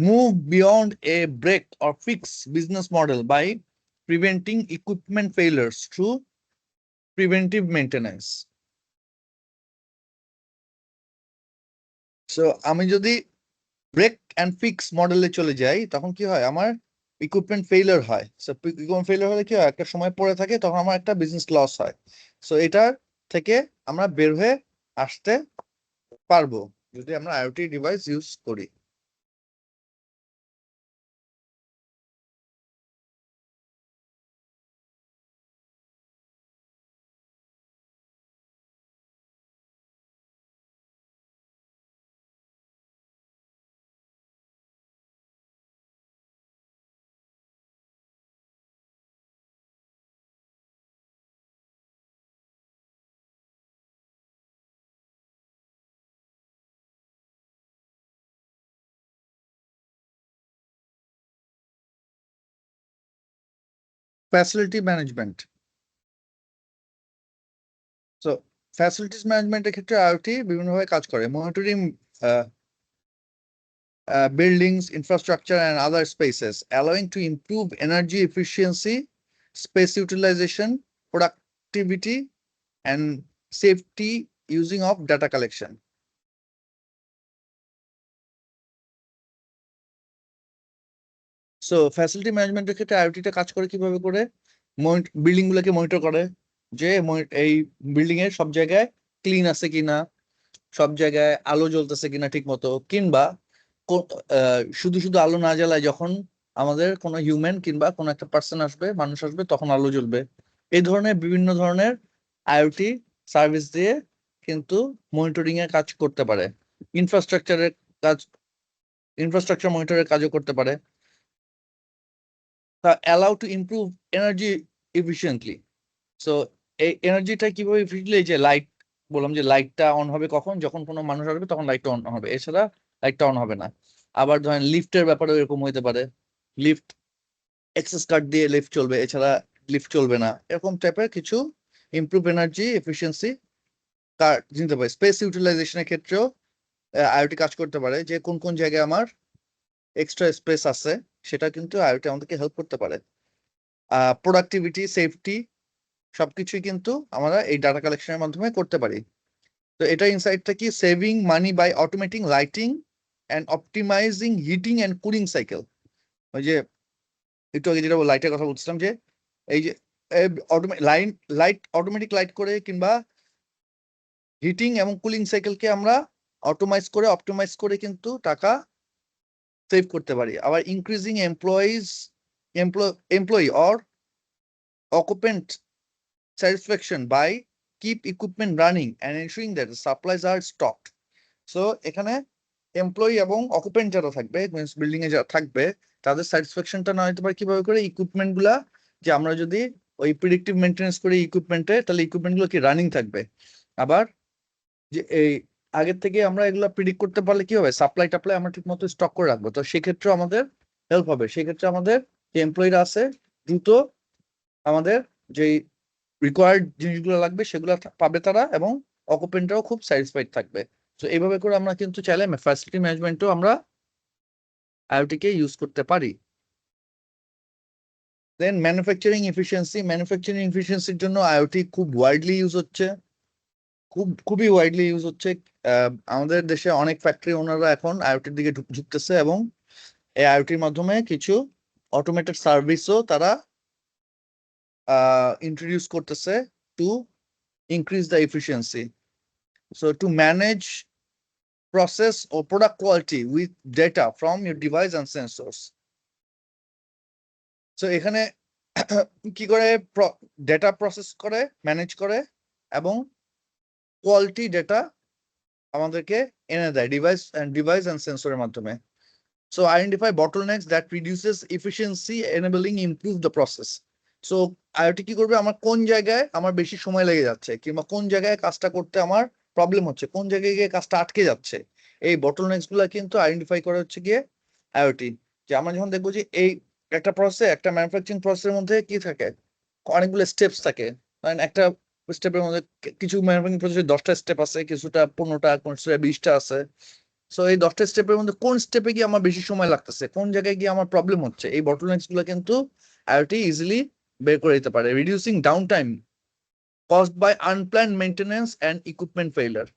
Move beyond a break or fix business model by preventing equipment failures through preventive maintenance. So আমি যদি ব্রেক অ্যান্ড ফিক্স মডেলে চলে যাই তখন কি হয়, আমার ইকুইপমেন্ট ফেইলিওর হয়। সো ইকুইপমেন্ট ফেইলিওর হলে কি হয়, একটা সময় পড়ে থাকে, তখন আমার একটা বিজনেস লস হয়। সো এটার থেকে আমরা বের হয়ে আসতে পারবো যদি আমরা আইওটি ডিভাইস ইউজ করি। Facility management. সো ফ্যাসিলিটিস ম্যানেজমেন্টের ক্ষেত্রে আইওটি বিভিন্নভাবে কাজ করে। Monitoring buildings, infrastructure, and other spaces, allowing to improve energy efficiency, space utilization, productivity, and safety using of data collection. So facility ম্যানেজমেন্টের ক্ষেত্রে আইওটিটা কাজ করে কিভাবে করে, বিল্ডিং গুলোকে মনিটর করে যে এই বিল্ডিং এর সব জায়গায় ক্লিন আছে কিনা, সব জায়গায় আলো জ্বলতেছে কিনা ঠিক মতো, কিংবা শুধু শুধু আলো না জ্বালায় যখন আমাদের কোনো হিউম্যান কিংবা কোনো একটা পার্সন আসবে, মানুষ আসবে, তখন আলো জ্বলবে। এই ধরনের বিভিন্ন ধরনের আইওটি সার্ভিস দিয়ে কিন্তু মনিটরিং এর কাজ করতে পারে, ইনফ্রাস্ট্রাকচারের কাজ, ইনফ্রাস্ট্রাকচার মনিটরের কাজও করতে পারে। তা allow to improve energy efficiently. So এই এনার্জিটা কিভাবে এফিসিয়েন্টলি, যে লাইট বললাম যে লাইটটা অন হবে কখন, যখন কোনো মানুষ আসবে তখন লাইটটা অন হবে, এছাড়া লাইটটা অন হবে না। আবার ধরেন লিফটের ব্যাপারে এরকম হইতে পারে, লিফট এক্সেস কার্ড দিয়ে লিফট চলবে, এছাড়া লিফট চলবে না, এরকম টাইপের কিছু ইমপ্রুভ এনার্জি এফিসিয়েন্সি কার্ড নিতে পারে। স্পেস ইউটিলাইজেশনের ক্ষেত্রেও আইওটি কাজ করতে পারে, যে কোন কোন জায়গায় আমার এক্সট্রা স্পেস আছে সেটা কিন্তু আইওটি আমাদেরকে হেল্প করতে পারে। প্রোডাক্টিভিটি, সেফটি সবকিছুই কিন্তু আমরা এই ডাটা কালেকশনের মাধ্যমে করতে পারি। তো এটা ইনসাইটটা কি, saving money by automating lighting and optimizing heating and cooling cycle. ওই যে একটু আগে যেটা লাইটের কথা বলছিলাম, যে এই যে লাইট অটোমেটিক লাইট করে কিংবা হিটিং এবং কুলিং সাইকেলকে আমরা অপটিমাইজ করে কিন্তু টাকা সেভ করতে পারি। আবার increasing employee or occupant satisfaction by keep equipment running and ensuring that the supplies are stocked. So এখানে এমপ্লয়ি এবং অকুপেন্ট যারা থাকবে, মিন্স বিল্ডিং এ যারা থাকবে, তাদের স্যাটিসফ্যাকশনটা না হতে পারে কিভাবে করে, ইকুইপমেন্ট গুলা, যে আমরা যদি ওই প্রিডিক্টিভ মেইনটেনেন্স করি ইকুইপমেন্টে, তাহলে ইকুইপমেন্ট গুলো কি রানিং থাকবে। আবার যে এই আগের থেকে আমরা এগুলা প্রিডিক্ট করতে পারলে কি হবে, সাপ্লাই টাপ্লাই আমরা ঠিক মতো স্টক করে রাখবো, তো সেক্ষেত্রে আমাদের হেল্প হবে। সেক্ষেত্রে আমাদের যে এমপ্লয়িরা আছে দ্রুত আমাদের যেই রিকোয়ার্ড জিনিসগুলো লাগবে সেগুলো পাবে তারা, এবং অকুপেন্টরাও খুব স্যাটিসফাইড থাকবে। তো এইভাবে করে আমরা কিন্তু চাইলে ফ্যাসিলিটি ম্যানেজমেন্টও আমরা আইওটি কে ইউজ করতে পারি। দেন ম্যানুফ্যাকচারিং এফিসিয়েন্সির জন্য আইওটি খুব ওয়াইডলি ইউজ হচ্ছে, খুবই ওয়াইডলি ইউজ হচ্ছে। আমাদের দেশে অনেক ফ্যাক্টরি ওনারা এখন আইওটির দিকে ঝুঁকতেছে, এবং এই আইওটির মাধ্যমে কিছু অটোমেটেড সার্ভিসও তারা ইন্ট্রোডিউস করতেছে to increase the efficiency. So to manage process or product quality with data from your device and sensors. So এখানে কি করে ডেটা প্রসেস করে, ম্যানেজ করে, এবং কোয়ালিটি ডেটা আমাদেরকে এনে দেয় ডিভাইস এন্ড সেন্সরের মাধ্যমে। So identify bottlenecks that reduces efficiency enabling improve the process. So IoT কি করবে, আমার কোন জায়গায় আমার বেশি সময় লেগে যাচ্ছে, কিংবা কোন জায়গায় কাজটা করতে আমার প্রবলেম হচ্ছে, কোন জায়গায় গিয়ে কাজটা আটকে যাচ্ছে, এই বটলনেক্স গুলা কিন্তু আইডেন্টিফাই করা হচ্ছে গিয়ে আইওটি। যে আমরা যখন দেখবো যে এই একটা প্রসেস, একটা ম্যানুফ্যাকচারিং প্রসেসের মধ্যে কি থাকে, অনেকগুলো স্টেপস থাকে। কারণ একটা স্টেপের মধ্যে কিছু ম্যানুফ্যাকচারিং প্রসেসে 10টা স্টেপ আছে, কিছুটা 15টা, কিছুটা 20টা আছে। সো এই 10টা স্টেপের মধ্যে কোন স্টেপে গিয়ে আমার বেশি সময় লাগতেছে, কোন জায়গায় গিয়ে আমার প্রবলেম হচ্ছে, এই বটলনেক্স গুলো কিন্তু আইওটি ইজিলি বের করে দিতে পারে। Reducing downtime caused by unplanned maintenance and equipment failure.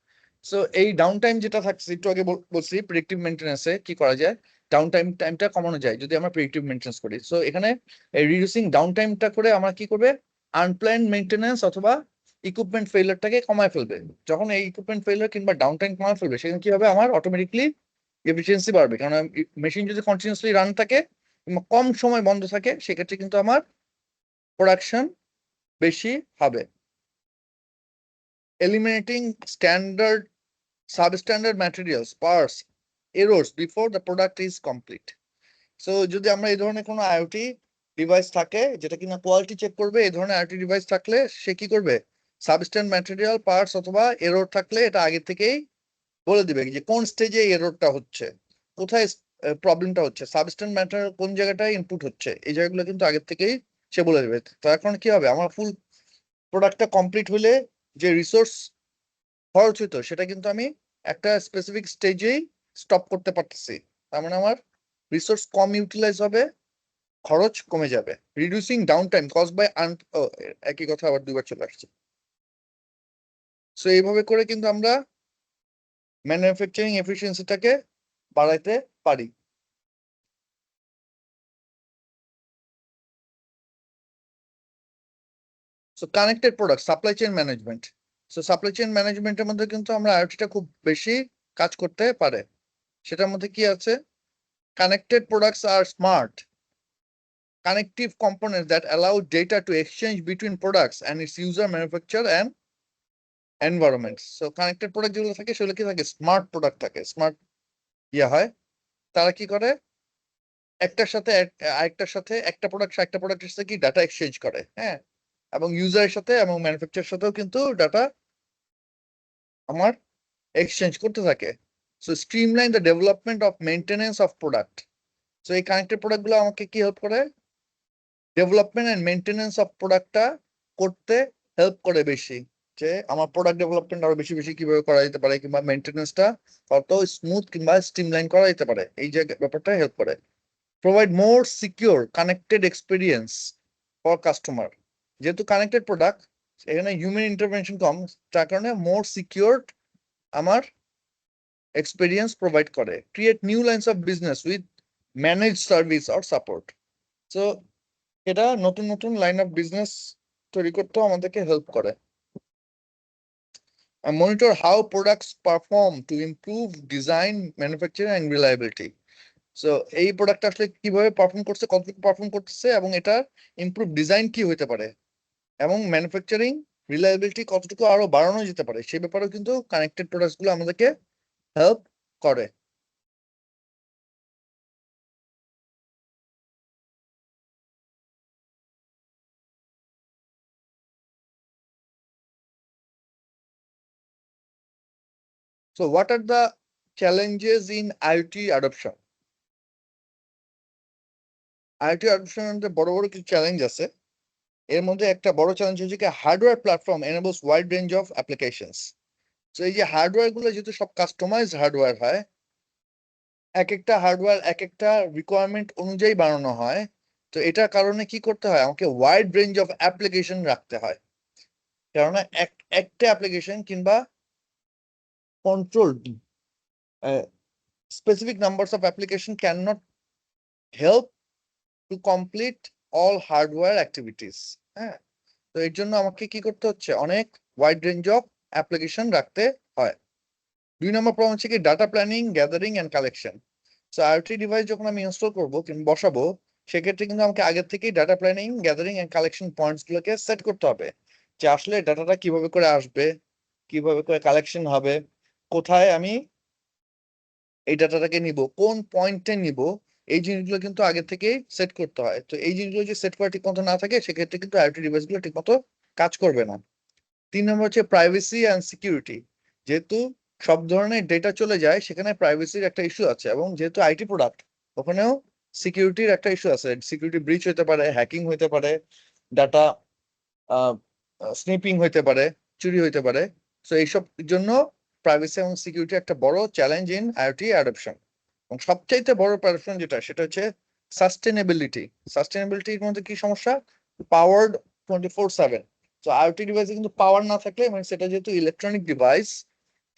So এই ডাউন টাইম যেটা থাকছে, একটু আগে বলছি প্রেডিক্টিভ মেইনটেনেন্সে কি করা যায়, ডাউন টাইমটা কমানো যায় যদি আমরা প্রেডিক্টিভ মেইনটেনেন্স করি। সো এখানে এই রিডিউসিং ডাউন টাইমটা করে আমরা কি করবে, আনপ্ল্যান্ড মেইনটেনেন্স অথবা ইকুইপমেন্ট ফেইলিয়ারটাকে কমায় ফেলবে। যখন এই ইকুইপমেন্ট ফেইলিয়ার কিংবা ডাউন টাইম কমায় ফেলবে, সেখানে কি হবে, আমার অটোমেটিকলি এফিসিয়েন্সি বাড়বে। কারণ মেশিন যদি কন্টিনিউসলি রান থাকে কিংবা কম সময় বন্ধ থাকে, সেক্ষেত্রে কিন্তু আমার প্রোডাকশন বেশি হবে। Eliminating substandard materials, parts, errors before the product is complete. So যদি আমরা এই ধরনের কোনো আইওটি ডিভাইস থাকে যেটা কিনা কোয়ালিটি চেক করবে, এই ধরনের আইওটি ডিভাইস থাকলে সে কি করবে, সাবস্ট্যান্ড ম্যাটেরিয়াল, পার্টস অথবা এরর থাকলে এটা আগে থেকেই বলে দিবে যে কোন স্টেজে এররটা হচ্ছে, কোথায় প্রবলেমটা হচ্ছে, সাবস্ট্যান্ড ম্যাটেরিয়াল কোন জায়গাটায় ইনপুট হচ্ছে, এই জায়গাগুলো কিন্তু আগে থেকেই সে বলে দেবে। তো এখন কি হবে, আমার ফুল প্রোডাক্টটা কমপ্লিট হলে যে রিসোর্স খরচ হইতো সেটা কিন্তু আমি একটা স্পেসিফিক স্টেজেই স্টপ করতে পারতেছি। তার মানে আমার রিসোর্স কম ইউটিলাইজ হবে, খরচ কমে যাবে। Reducing downtime cause by একই কথা আবার দুবার চলে আসছে। সো এইভাবে করে কিন্তু আমরা ম্যানুফ্যাকচারিং এফিসিয়েন্সিটাকে বাড়াইতে পারি। So connected product, supply chain management. So supply chain ম্যানেজমেন্টের মধ্যে কিন্তু আমরা আইওটিটা খুব বেশি কাজ করতে পারে। সেটার মধ্যে কি আছে? কানেক্টেড প্রোডাক্টস আর smart connective components that allow data to exchange between products and its user, manufacturer and environment. So connected product যেগুলো থাকে সেগুলো কি থাকে? স্মার্ট প্রোডাক্ট থাকে। স্মার্ট হয়, তারা কি করে? একটার সাথে আরেকটার সাথে, একটা প্রোডাক্টের সাথে কি ডাটা এক্সচেঞ্জ করে, হ্যাঁ, এবং ইউজারের সাথে এবং ম্যানুফ্যাকচারের সাথেও কিন্তু ডাটা আমার এক্সচেঞ্জ করতে থাকে। So streamline the development of maintenance of product. So এই কানেক্টেড প্রোডাক্টগুলো আমাকে কি হেল্প করে? ডেভেলপমেন্ট এন্ড মেইনটেনেন্স অফ প্রোডাক্টটা করতে হেল্প করে বেশি, যে আমার প্রোডাক্ট ডেভেলপমেন্ট আরো বেশি বেশি কিভাবে করা যেতে পারে, কিংবা মেইনটেনেন্সটা কত স্মুথ কিংবা স্ট্রিমলাইন করা যেতে পারে, এই যে ব্যাপারটা হেল্প করে। Provide more secure connected experience for customer. যেহেতু কানেক্টেড প্রোডাক্ট, এখানে হিউম্যান ইন্টারভেনশন কম, তার কারণে মোর সিকিউর আমার এক্সপিরিয়েন্স প্রোভাইড করে। Create new lines of business with manage service or support. So এটা নতুন নতুন লাইন অফ বিজনেস তৈরি করতেও আমাদেরকে হেল্প করে। Monitor how products perform to improve design, manufacturing and reliability. So এই প্রোডাক্ট আসলে কিভাবে পারফর্ম করছে, কতটুকু পারফর্ম করতেছে, এবং এটা ইমপ্রুভ ডিজাইন কি হতে পারে, এবং ম্যানুফ্যাকচারিং রিলায়েবিলিটি কতটুকু আরো বাড়ানো যেতে পারে, সেই ব্যাপারেও কিন্তু কানেক্টেড প্রোডাক্টস গুলো আমাদেরকে হেল্প করে। So what are the challenges in IoT adoption? IoT adoption এর মধ্যে বড় বড় কিছু চ্যালেঞ্জ আছে। এর মধ্যে একটা বড় চ্যালেঞ্জ হচ্ছে কি, hardware platform enables wide range of applications. তো এই যে হার্ডওয়্যার গুলো যেহেতু সব কাস্টমাইজড হার্ডওয়্যার হয়, এক একটা হার্ডওয়্যার এক একটা রিকোয়ারমেন্ট অনুযায়ী বানানো হয়, তো এটার কারণে কি করতে হয়, আমাকে ওয়াইড রেঞ্জ অফ অ্যাপ্লিকেশন রাখতে হয়। কেননা একটা অ্যাপ্লিকেশন কিংবা controlled specific numbers of application cannot help to complete all hardware activities. হ্যাঁ, তো এর জন্য আমাকে কি করতে হচ্ছে, অনেক ওয়াইড রেঞ্জ অফ অ্যাপ্লিকেশন রাখতে হয়। 2 নম্বর প্রবলেম হচ্ছে কি, data planning, gathering and collection. So IoT device যখন আমি ইনস্টল করবো কিংবা বসাবো, সেক্ষেত্রে কিন্তু আমাকে আগের থেকেই data planning, gathering and collection points গুলোকে সেট করতে হবে, যে আসলে ডাটাটা কিভাবে করে আসবে, কিভাবে করে কালেকশন হবে, কোথায় আমি এই ডাটাটাকে নিব, কোন পয়েন্টে নিব, এই জিনিসগুলো কিন্তু আগে থেকেই সেট করতে হয়। তো এই জিনিসগুলো যে সেট করা ঠিক মতো না থাকে, সেক্ষেত্রে কিন্তু আইওটি ডিভাইস গুলো ঠিক মতো কাজ করবে না। 3 নম্বর হচ্ছে প্রাইভেসি অ্যান্ড সিকিউরিটি। যেহেতু সব ধরনের ডেটা চলে যায়, সেখানে প্রাইভেসির একটা ইস্যু আছে, এবং যেহেতু আইটি প্রোডাক্ট, ওখানেও সিকিউরিটির একটা ইস্যু আছে। সিকিউরিটি ব্রিচ হতে পারে, হ্যাকিং হতে পারে, ডাটা স্নিপিং হইতে পারে, চুরি হইতে পারে। সো এইসব জন্য প্রাইভেসি এবং সিকিউরিটি একটা বড় চ্যালেঞ্জ ইন আইওটি অ্যাডপশন। এবং সবচাইতে বড় প্যারাফর্ম যেটা, সেটা হচ্ছে সাস্টেনেবিলিটি। সাস্টেনেবিলিটির মধ্যে কি সমস্যা? পাওয়ার্ড 24/7। তো আইওটি ডিভাইসে কিন্তু পাওয়ার না থাকলে, মানে সেটা যেহেতু ইলেকট্রনিক ডিভাইস,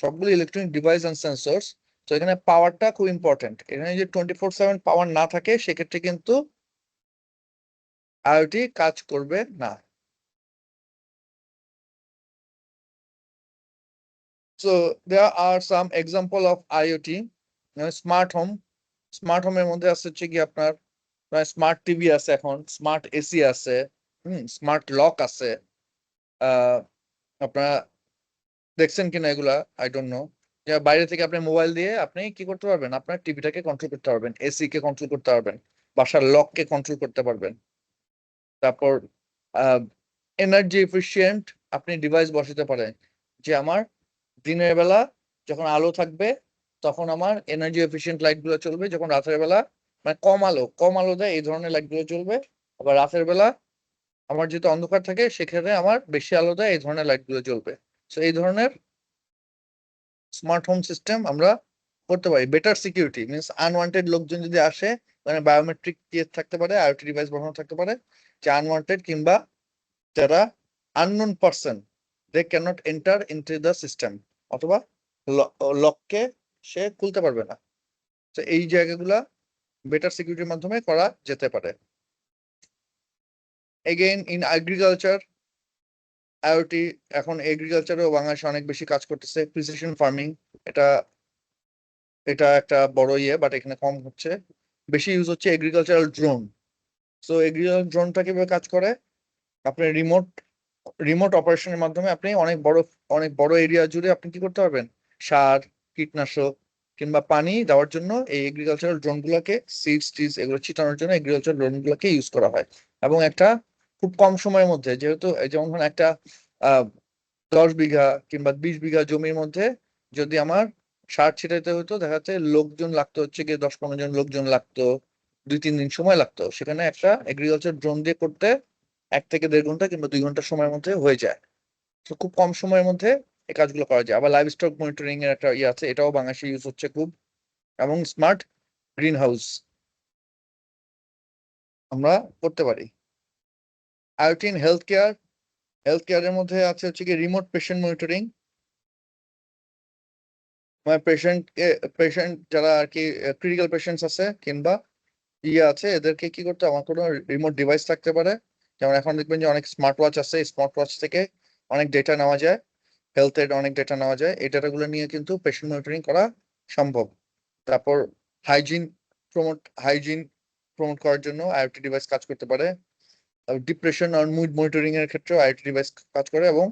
সবগুলো ইলেকট্রনিক ডিভাইস এন্ড সেন্সরস, তো এখানে পাওয়ারটা খুব ইম্পর্টেন্ট। এখানে যে 24/7 পাওয়ার না থাকে, সেক্ষেত্রে কিন্তু আইওটি কাজ করবে না। So there are some example of IoT, smart home. Smart হোমের মধ্যে আছে হচ্ছে কি আপনার স্মার্ট টিভি আছে, এখন স্মার্ট এসি আছে, স্মার্ট লক আছে। আপনারা দেখছেন কিনা এগুলা, আই ডোন্ট নো। যে বাইরে থেকে আপনি মোবাইল দিয়ে আপনি কি করতে পারবেন, আপনার টিভিটাকে কন্ট্রোল করতে পারবেন, এসি কে কন্ট্রোল করতে পারবেন, বাসার লক কে কন্ট্রোল করতে পারবেন। তারপর এনার্জি এফিশিয়েন্ট আপনি ডিভাইস বসাতে পারেন, যে আমার দিনের বেলা যখন আলো থাকবে, তখন আমার এনার্জি এফিশিয়েন্ট লাইট গুলো চলবে, যখন রাতের বেলা মানে কম আলো দেয়, এই ধরনের লাইট গুলো চলবে। আবার রাতের বেলা আমার যেহেতু অন্ধকার থাকে, সেখানে আমার বেশি আলো দেয়, এই ধরনের লাইট গুলো জ্বলবে। তো এই ধরনের স্মার্ট হোম সিস্টেম আমরা করতে পারি। বেটার সিকিউরিটি মিনস আনওয়ান্টেড লোকজন যদি আসে, মানে বায়োমেট্রিক দিয়ে থাকতে পারে, আইওটি ডিভাইস বসানো থাকতে পারে, যে আনওয়ান্টেড কিংবা যারা unknown person, they can't enter into the system, অথবা লককে সে খুলতে পারবে না। তো এই জায়গাগুলা বেটার সিকিউরিটির মাধ্যমে করা যেতে পারে। এগেইন ইন এগ্রিকালচার, আইওটি এখন এগ্রিকালচারেও বাংলাদেশে অনেক বেশি কাজ করতেছে। প্রিসিশন ফার্মিং এটা এটা একটা বড় বাট এখানে কম হচ্ছে। বেশি ইউজ হচ্ছে এগ্রিকালচারাল ড্রোন। সো এগ্রিকালচার ড্রোনটা কিভাবে কাজ করে, আপনি রিমোট অপারেশনের মাধ্যমে আপনি অনেক বড় এরিয়া জুড়ে আপনি কি করতে পারবেন, সার, কীটনাশক কিংবা পানি দেওয়ার জন্য এই এগ্রিকালচারাল ড্রোন গুলাকে, সিডস টিডস এগুলো ছিটানোর জন্য এগ্রিকালচার ড্রোন গুলাকে ইউজ করা হয়। এবং একটা খুব কম সময়ের মধ্যে, যেহেতু যেমন ধরুন একটা 10 বিঘা কিংবা 20 বিঘা জমির মধ্যে যদি আমার সার ছিটাইতে হতো, দেখা যাচ্ছে লোকজন লাগতো হচ্ছে গিয়ে 10-15 জন লোকজন লাগতো, 2-3 দিন সময় লাগতো। সেখানে একটা এগ্রিকালচার ড্রোন দিয়ে করতে 1 থেকে 1.5 ঘন্টা কিংবা 2 ঘন্টা সময়ের মধ্যে হয়ে যায়। তো খুব কম সময়ের মধ্যে এই কাজগুলো করা যায়। আবার লাইভ স্টক মনিটরিং এর একটা আছে, এটাও বাংলাদেশে ইউজ হচ্ছে খুব। এবং স্মার্ট গ্রিন হাউস আমরা করতে পারি। আইওটি ইন হেলথ কেয়ারের মধ্যে আছে হচ্ছে কি রিমোট পেশেন্ট মনিটরিং। মানে পেশেন্ট যারা আর কি ক্রিটিক্যাল পেশেন্টস আছে কিংবা আছে, এদেরকে কি করতে, আমার কোনো রিমোট ডিভাইস থাকতে পারে। যেমন এখন দেখবেন যে অনেক স্মার্ট ওয়াচ আছে, স্মার্ট ওয়াচ থেকে অনেক ডেটা নেওয়া যায়, হেলথের অনেক ডেটা নেওয়া যায়। এই ডেটাগুলো নিয়ে কিন্তু পেশেন্ট মনিটরিং করা সম্ভব। তারপর হাইজিন প্রমোট করার জন্য আইওটি ডিভাইস কাজ করতে পারে। ডিপ্রেশন আর মুড মনিটরিং এর ক্ষেত্রেও আইওটি ডিভাইস কাজ করে। এবং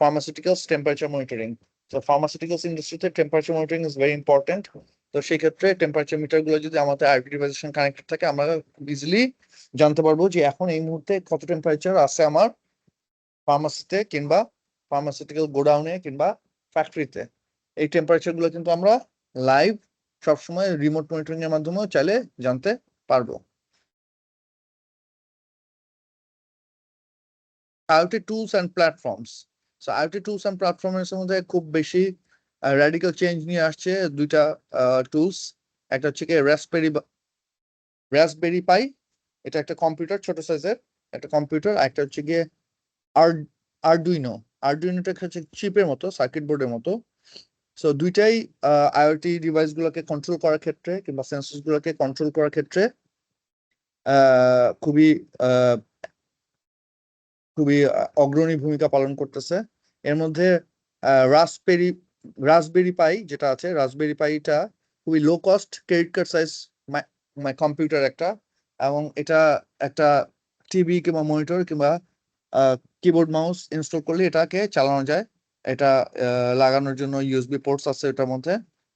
ফার্মাসিউটিক্যালস টেম্পারেচার মনিটরিং, তো ফার্মাসিউটিক্যালস ইন্ডাস্ট্রিতে temperature monitoring is very important. তো সেই ক্ষেত্রে টেম্পারেচার মিটার গুলো যদি আমাদের আইওটি ডিভাইসের সঙ্গে কানেক্টেড থাকে, আমরা ইজিলি জানতে পারবো যে এখন এই মুহূর্তে কত টেম্পারেচার আছে আমার ফার্মাসিতে কিংবা ফার্মাসিউটিক্যাল গোডাউনে কিংবা ফ্যাক্টরিতে। এই টেম্পারেচার গুলো কিন্তু আমরা লাইভ সবসময় রিমোট মনিটরিং এর মাধ্যমেও চাইলে জানতে পারবো। IoT tools and platforms. So IoT tools and platforms এর মধ্যে খুব বেশি র্যাডিক্যাল চেঞ্জ নিয়ে আসছে দুইটা টুলস। একটা হচ্ছে কি রাসবেরি পাই, এটা একটা কম্পিউটার, ছোট সাইজের একটা কম্পিউটার। একটা হচ্ছে গিয়ে আরডুইনোটা হচ্ছে চিপের মতো, সার্কিট বোর্ডের মতো। সো দুইটাই আইওটি ডিভাইস গুলোকে কন্ট্রোল করার ক্ষেত্রে কিংবা সেন্সর গুলোকে কন্ট্রোল করার ক্ষেত্রে খুবই অগ্রণী ভূমিকা পালন করতেছে। এর মধ্যে রাসবেরি পাই যেটা আছে, রাসবেরি পাইটা খুবই low cost credit card size computer একটা। এবং এটা একটা টিভি কিংবা মনিটর কিংবা কিবোর্ড মাউস ইনস্টল করলে এটাকে চালানো যায়। এটা লাগানোর জন্য ইউএসবি পোর্টস আছে এটার মধ্যে।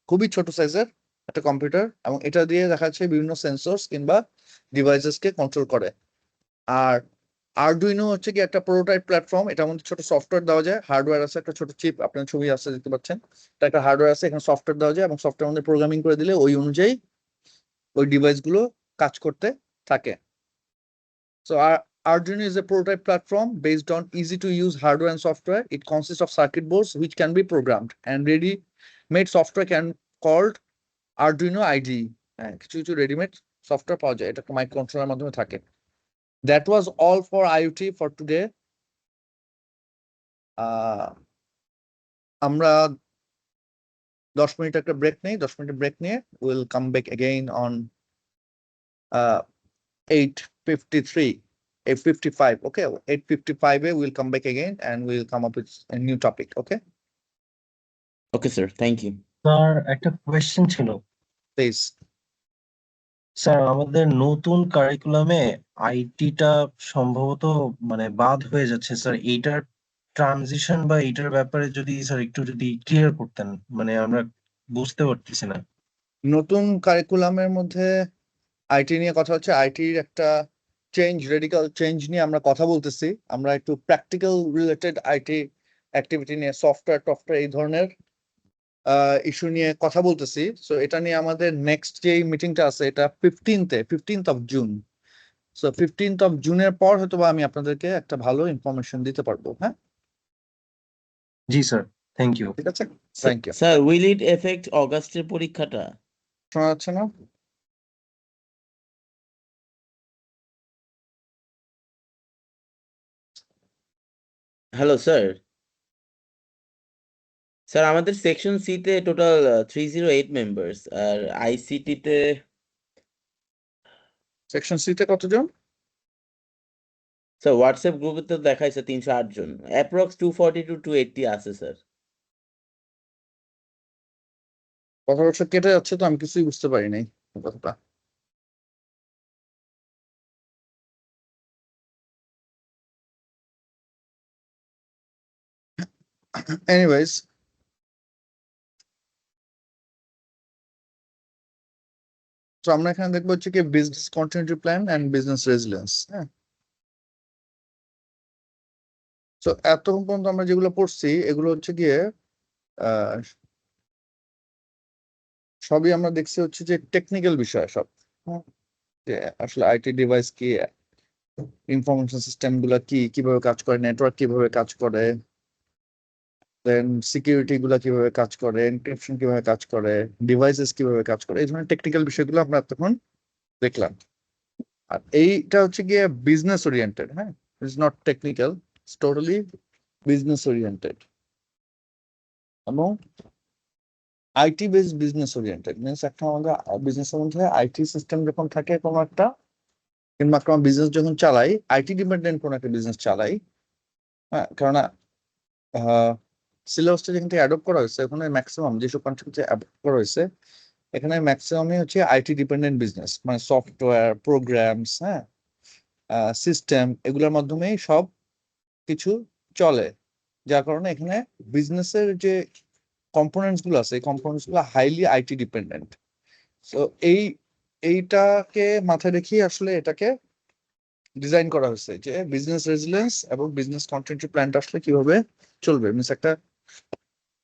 খুবই ছোট সাইজের একটা কম্পিউটার, এবং এটা দিয়ে দেখা যাচ্ছে বিভিন্ন সেন্সরস কিংবা ডিভাইসেসকে কন্ট্রোল করে। আর আরডুইনো হচ্ছে কি একটা প্রোটোটাইপ প্ল্যাটফর্ম, এটার মধ্যে ছোট সফটওয়্যার দেওয়া যায়, হার্ডওয়্যার আছে, একটা ছোট চিপ আপনার ছবি আছে দেখতে পাচ্ছেন, এটা একটা হার্ডওয়্যার আছে, এখানে সফটওয়্যার দেওয়া যায় এবং সফটওয়্যার মধ্যে প্রোগ্রামিং করে দিলে ওই অনুযায়ী ওই ডিভাইস গুলো কাজ করতে থাকে। So Arduino is a prototype platform based on easy to use hardware and software. It consists of circuit boards which can be programmed, and ready-made software called Arduino IDE. কিছু কিছু রেডিমেড সফটওয়্যার পাওয়া যায়, এটা মাইক্রোকন্ট্রোলারের মাধ্যমে থাকে। That was all for IoT for today. আমরা 10 মিনিট একটা ব্রেক নেই, 10 মিনিট ব্রেক নিয়ে we'll come back again on 8:53, 8:55. Okay, 8:55 we'll come back again and we'll come up with a new topic. Okay, okay sir, thank you. Sir একটা কোয়েশ্চেন ছিল। please. স্যার আমাদের নতুন কারিকুলামে আইটিটা সম্ভবত মানে বাদ হয়ে যাচ্ছে স্যার। এইটার ট্রানজিশন বা এইটার ব্যাপারে যদি স্যার একটু যদি ক্লিয়ার করতেন, মানে আমরা বুঝতে পারতেছি না। নতুন কারিকুলামের মধ্যে আইটি নিয়ে কথা হচ্ছে, আইটির একটা রেডিক্যাল চেঞ্জ নিয়ে আমরা কথা বলতেছি। আমরা একটু প্র্যাকটিক্যাল রিলেটেড আইটি অ্যাক্টিভিটি নিয়ে, সফটওয়্যার এই ধরনের ইস্যু নিয়ে কথা বলতেছি। সো এটা নিয়ে আমাদের নেক্সট যে মিটিংটা আছে এটা 15th of June। So 15th of June-এর পর হয়তো আমি আপনাদেরকে একটা ভালো ইনফরমেশন দিতে পারবো। হ্যাঁ, জি স্যার, থ্যাংক ইউ। ঠিক আছে, thank you. Sir, will it affect অগাস্টের পরীক্ষাটা? শোনা যাচ্ছে না? Hello sir. স্যার আমাদের সেকশন সি তে টোটাল 308 মেম্বার্স, আর আইসিটি তে সেকশন সি তে কতজন? স্যার হোয়াটসঅ্যাপ গ্রুপে তো দেখাইছে ৩০৮ জন, অ্যাপ্রক্স 240 টু 280 আছে স্যার। কথা বছর কেটে যাচ্ছে তো আমি কিছুই বুঝতে পারি নাই কথাটা। এনিওয়েজ, তো আমরা এখানে দেখবো হচ্ছে কি business continuity plan and business resilience. হ্যাঁ, তো এতক্ষণ পর্যন্ত আমরা যেগুলো পড়ছি এগুলো হচ্ছে গিয়ে আহ সবই আমরা দেখছি হচ্ছে যে টেকনিক্যাল বিষয় সব। হ্যাঁ, যে আসলে আইটি ডিভাইস কি, ইনফরমেশন সিস্টেম গুলা কি, কিভাবে কাজ করে, নেটওয়ার্ক কিভাবে কাজ করে, দেন সিকিউরিটি গুলা কিভাবে কাজ করে, এনক্রিপশন কিভাবে কাজ করে, ডিভাইসেস কিভাবে কাজ করে, এই ধরনের টেকনিক্যাল বিষয়গুলো আমরা তখন দেখলাম। আর এইটা হচ্ছে গিয়ে বিজনেস ওরিয়েন্টেড। হ্যাঁ, it's not technical, it's totally business oriented এবং IT based business oriented. Means একটা আমাদের বিজনেসের মধ্যে আইটি সিস্টেম যখন থাকে কোনো একটা, কিংবা কোনো বিজনেস যখন চালাই, আইটি ডিপেন্ডেন্ট কোনো একটা বিজনেস চালাই। হ্যাঁ, কেননা সিলেবাসটা যেখান থেকে অ্যাডপ্ট করা হয়েছে ওখানে ম্যাক্সিমাম যেসব কান্ট্রি অ্যাডপ্ট করা হয়েছে এখানে ম্যাক্সিমামই হচ্ছে আইটি ডিপেন্ডেন্ট বিজনেস, মানে সফটওয়্যার, প্রোগ্রামস, হ্যাঁ, সিস্টেম, এগুলোর মাধ্যমেই সব কিছু চলে। যার কারণে এখানে বিজনেসের যে কম্পোনেন্টস গুলো আছে এই কম্পোনেন্টস গুলো হাইলি আইটি ডিপেন্ডেন্ট। তো এইটাকে মাথায় রেখেই আসলে এটাকে ডিজাইন করা হয়েছে যে বিজনেস রেজিলিয়েন্স এবং বিজনেস কন্টিনিউটি প্ল্যানটা আসলে কিভাবে চলবে। মিনস একটা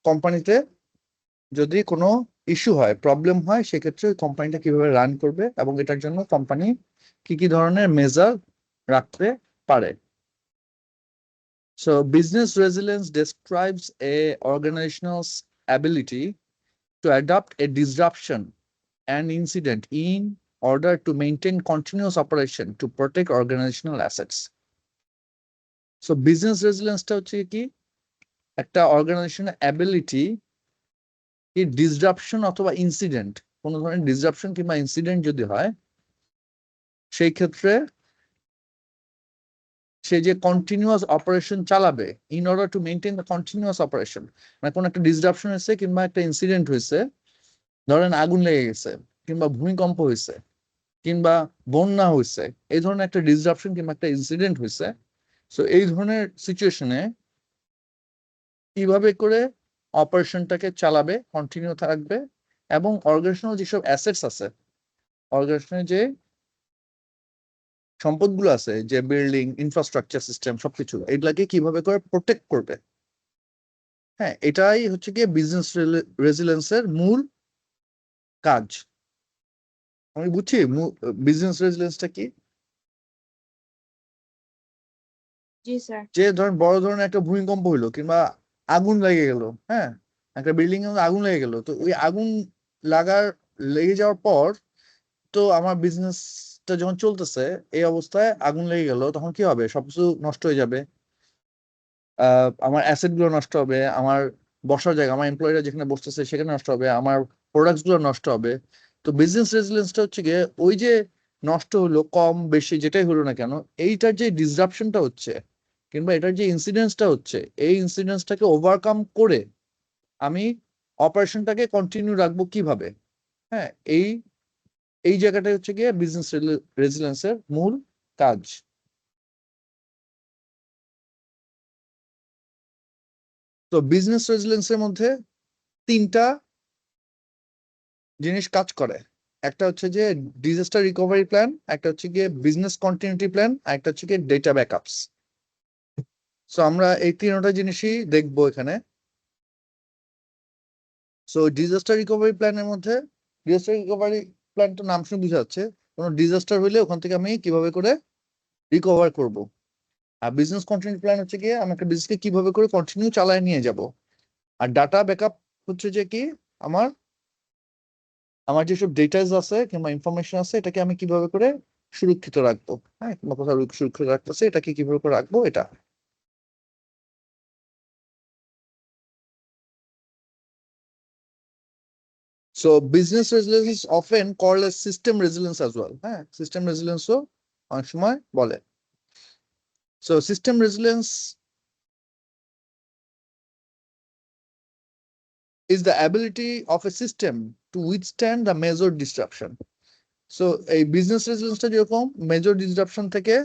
কোম্পানিতে যদি কোনো ইস্যু হয়, প্রবলেম হয়, সেক্ষেত্রে কোম্পানিটা কিভাবে রান করবে এবং এটার জন্য কোম্পানি কি কি ধরনের মেজার রাখতে পারে। So business resilience describes a organization's ability to adapt a disruption and incident in order to maintain continuous operation to protect organizational assets. So business resilience টা হচ্ছে কি একটা অর্গানাইজেশনের অ্যাবিলিটি কি ডিসরাপশন অথবা ইনসিডেন্ট, কোন ধরনের ডিসরাপশন কিংবা ইনসিডেন্ট যদি হয় সেই ক্ষেত্রে সে যে কন্টিনিউয়াস অপারেশন চালাবে, in order to maintain the continuous operation, মানে কোন একটা ডিসরাপশন হয়েছে কিংবা একটা ইনসিডেন্ট হয়েছে, ধরেন আগুন লেগে গেছে কিংবা ভূমিকম্প হয়েছে কিংবা বন্যা হয়েছে, এই ধরনের একটা ডিসরাপশন কিংবা একটা ইনসিডেন্ট হয়েছে। সো এই ধরনের সিচুয়েশনে কিভাবে করে অপারেশনটাকে চালাবে, কন্টিনিউ থাকবে, এবং অর্গানাইজেশনাল যেসব অ্যাসেটস আছে, অর্গানাইজেশনের যে সম্পদগুলো আছে, যে বিল্ডিং, ইনফ্রাস্ট্রাকচার, সিস্টেম, সবকিছু এগুলাকে কিভাবে করে প্রোটেক্ট করবে। হ্যাঁ, এটাই হচ্ছে গিয়ে বিজনেস রেজিলিয়েন্সের মূল কাজ। আমি বুঝছি বিজনেস রেজিলিয়েন্সটা কি। জি স্যার। যে ধরেন বড় ধরনের একটা ভূমিকম্প হইলো কিংবা আগুন লেগে গেল, হ্যাঁ, একটা বিল্ডিং এ আগুন লেগে গেল, তো ওই আগুন লেগে যাওয়ার পর তো আমার বিজনেসটা যখন চলতেছে এই অবস্থায় আগুন লেগে গেল, তখন কি হবে, সবকিছু নষ্ট হয়ে যাবে। আমার অ্যাসেট গুলো নষ্ট হবে, আমার বসার জায়গা, আমার এমপ্লয়িরা যেখানে বসতেছে সেখানে নষ্ট হবে, আমার প্রোডাক্টস গুলো নষ্ট হবে। তো বিজনেস রেজিলিয়েন্সটা হচ্ছে গিয়ে ওই যে নষ্ট হলো কম বেশি যেটাই হলো না কেন, এইটার যে ডিসরাপশনটা হচ্ছে কিংবা এটার যে ইনসিডেন্সটা হচ্ছে, এই ইনসিডেন্সটাকে ওভারকাম করে আমি অপারেশনটাকে কন্টিনিউ রাখবো কিভাবে। হ্যাঁ, এই এই জায়গাটাই হচ্ছে গিয়ে বিজনেস রেজিলিয়েন্সের মূল কাজ। তো বিজনেস রেজিলিয়েন্সের মধ্যে তিনটা জিনিস কাজ করে। একটা হচ্ছে যে ডিজাস্টার রিকভারি প্ল্যান, একটা হচ্ছে গিয়ে বিজনেস কন্টিনিউটি প্ল্যান, আর একটা হচ্ছে গিয়ে ডেটা ব্যাকআপস। সো আমরা এই তিনটা জিনিসই দেখবো এখানে। সো ডিজাস্টার রিকভারি প্ল্যানের মধ্যে, ডিজাস্টার রিকভারি প্ল্যান তো নাম শুনে বোঝা যাচ্ছে কোনো ডিজাস্টার হইলে ওখান থেকে আমি কিভাবে করে রিকভার করব। আর বিজনেস কন্টিনিউটি প্ল্যান হচ্ছে গিয়ে আমি একটা বিজনেসকে কিভাবে করে কন্টিনিউ চালায় নিয়ে যাব। আর ডাটা ব্যাকআপ হচ্ছে যে কি আমার আমার যেসব ডেটাস আছে কিংবা ইনফরমেশন আছে এটাকে আমি কিভাবে করে সুরক্ষিত রাখবো। হ্যাঁ, কিংবা কোথাও সুরক্ষিত রাখতেছে এটাকে কিভাবে করে রাখবো এটা। So business resilience is often called as system resilience as well. হ্যাঁ, সিস্টেম রেজিলিয়েন্সও অনেক সময় বলে। So system resilience is the ability of a system to withstand the major disruption. So a business resilience যেরকম major disruption থেকে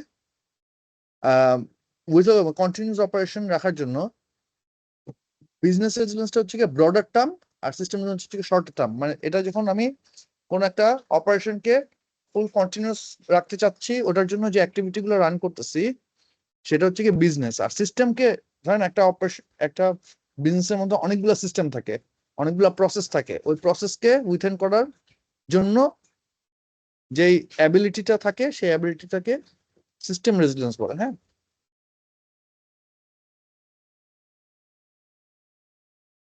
with a continuous operation রাখার জন্য বিজনেস রেজিলিয়েন্সটা হচ্ছে কি ব্রডার টার্ম আর সিস্টেম হচ্ছে কি শর্ট টার্ম। মানে এটা যখন আমি কোন একটা অপারেশনকে ফুল কন্টিনিউয়াস রাখতে চাচ্ছি, ওটার জন্য যে অ্যাক্টিভিটি গুলো রান করতেছি সেটা হচ্ছে কি বিজনেস। আর সিস্টেমকে ধরেন একটা অপারেশন, একটা বিজনেসের মধ্যে অনেকগুলো সিস্টেম থাকে, অনেকগুলো প্রসেস থাকে, ওই প্রসেসকে উইথেন করার জন্য যেই অ্যাবিলিটিটা থাকে সেই অ্যাবিলিটিটাকে সিস্টেম রেজিলিয়েন্স বলে। হ্যাঁ,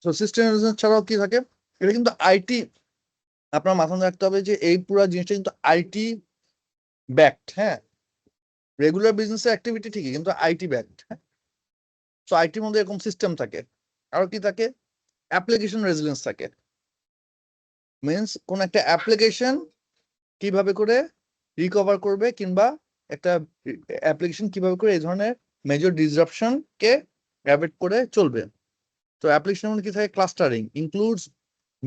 তো সিস্টেম রেজিলিয়েন্স ছাড়াও কি থাকে, এটা কিন্তু আইটি, আপনার মাথায় রাখতে হবে যে এই পুরো জিনিসটা কিন্তু আইটি ব্যাকড। হ্যাঁ, রেগুলার বিজনেস অ্যাক্টিভিটি ঠিকই, কিন্তু আইটি ব্যাকড। সো আইটির মধ্যে এরকম সিস্টেম থাকে। আর কি থাকে, অ্যাপ্লিকেশন রেজিলিয়েন্স থাকে। মিন্স কোন একটা অ্যাপ্লিকেশন কিভাবে করে রিকভার করবে, কিংবা একটা অ্যাপ্লিকেশন কিভাবে করে এই ধরনের মেজর ডিসরাপশন কে অ্যাভয়েড করে চলবে। তো অ্যাপ্লিকেশনের মধ্যে কি থাকে, clustering includes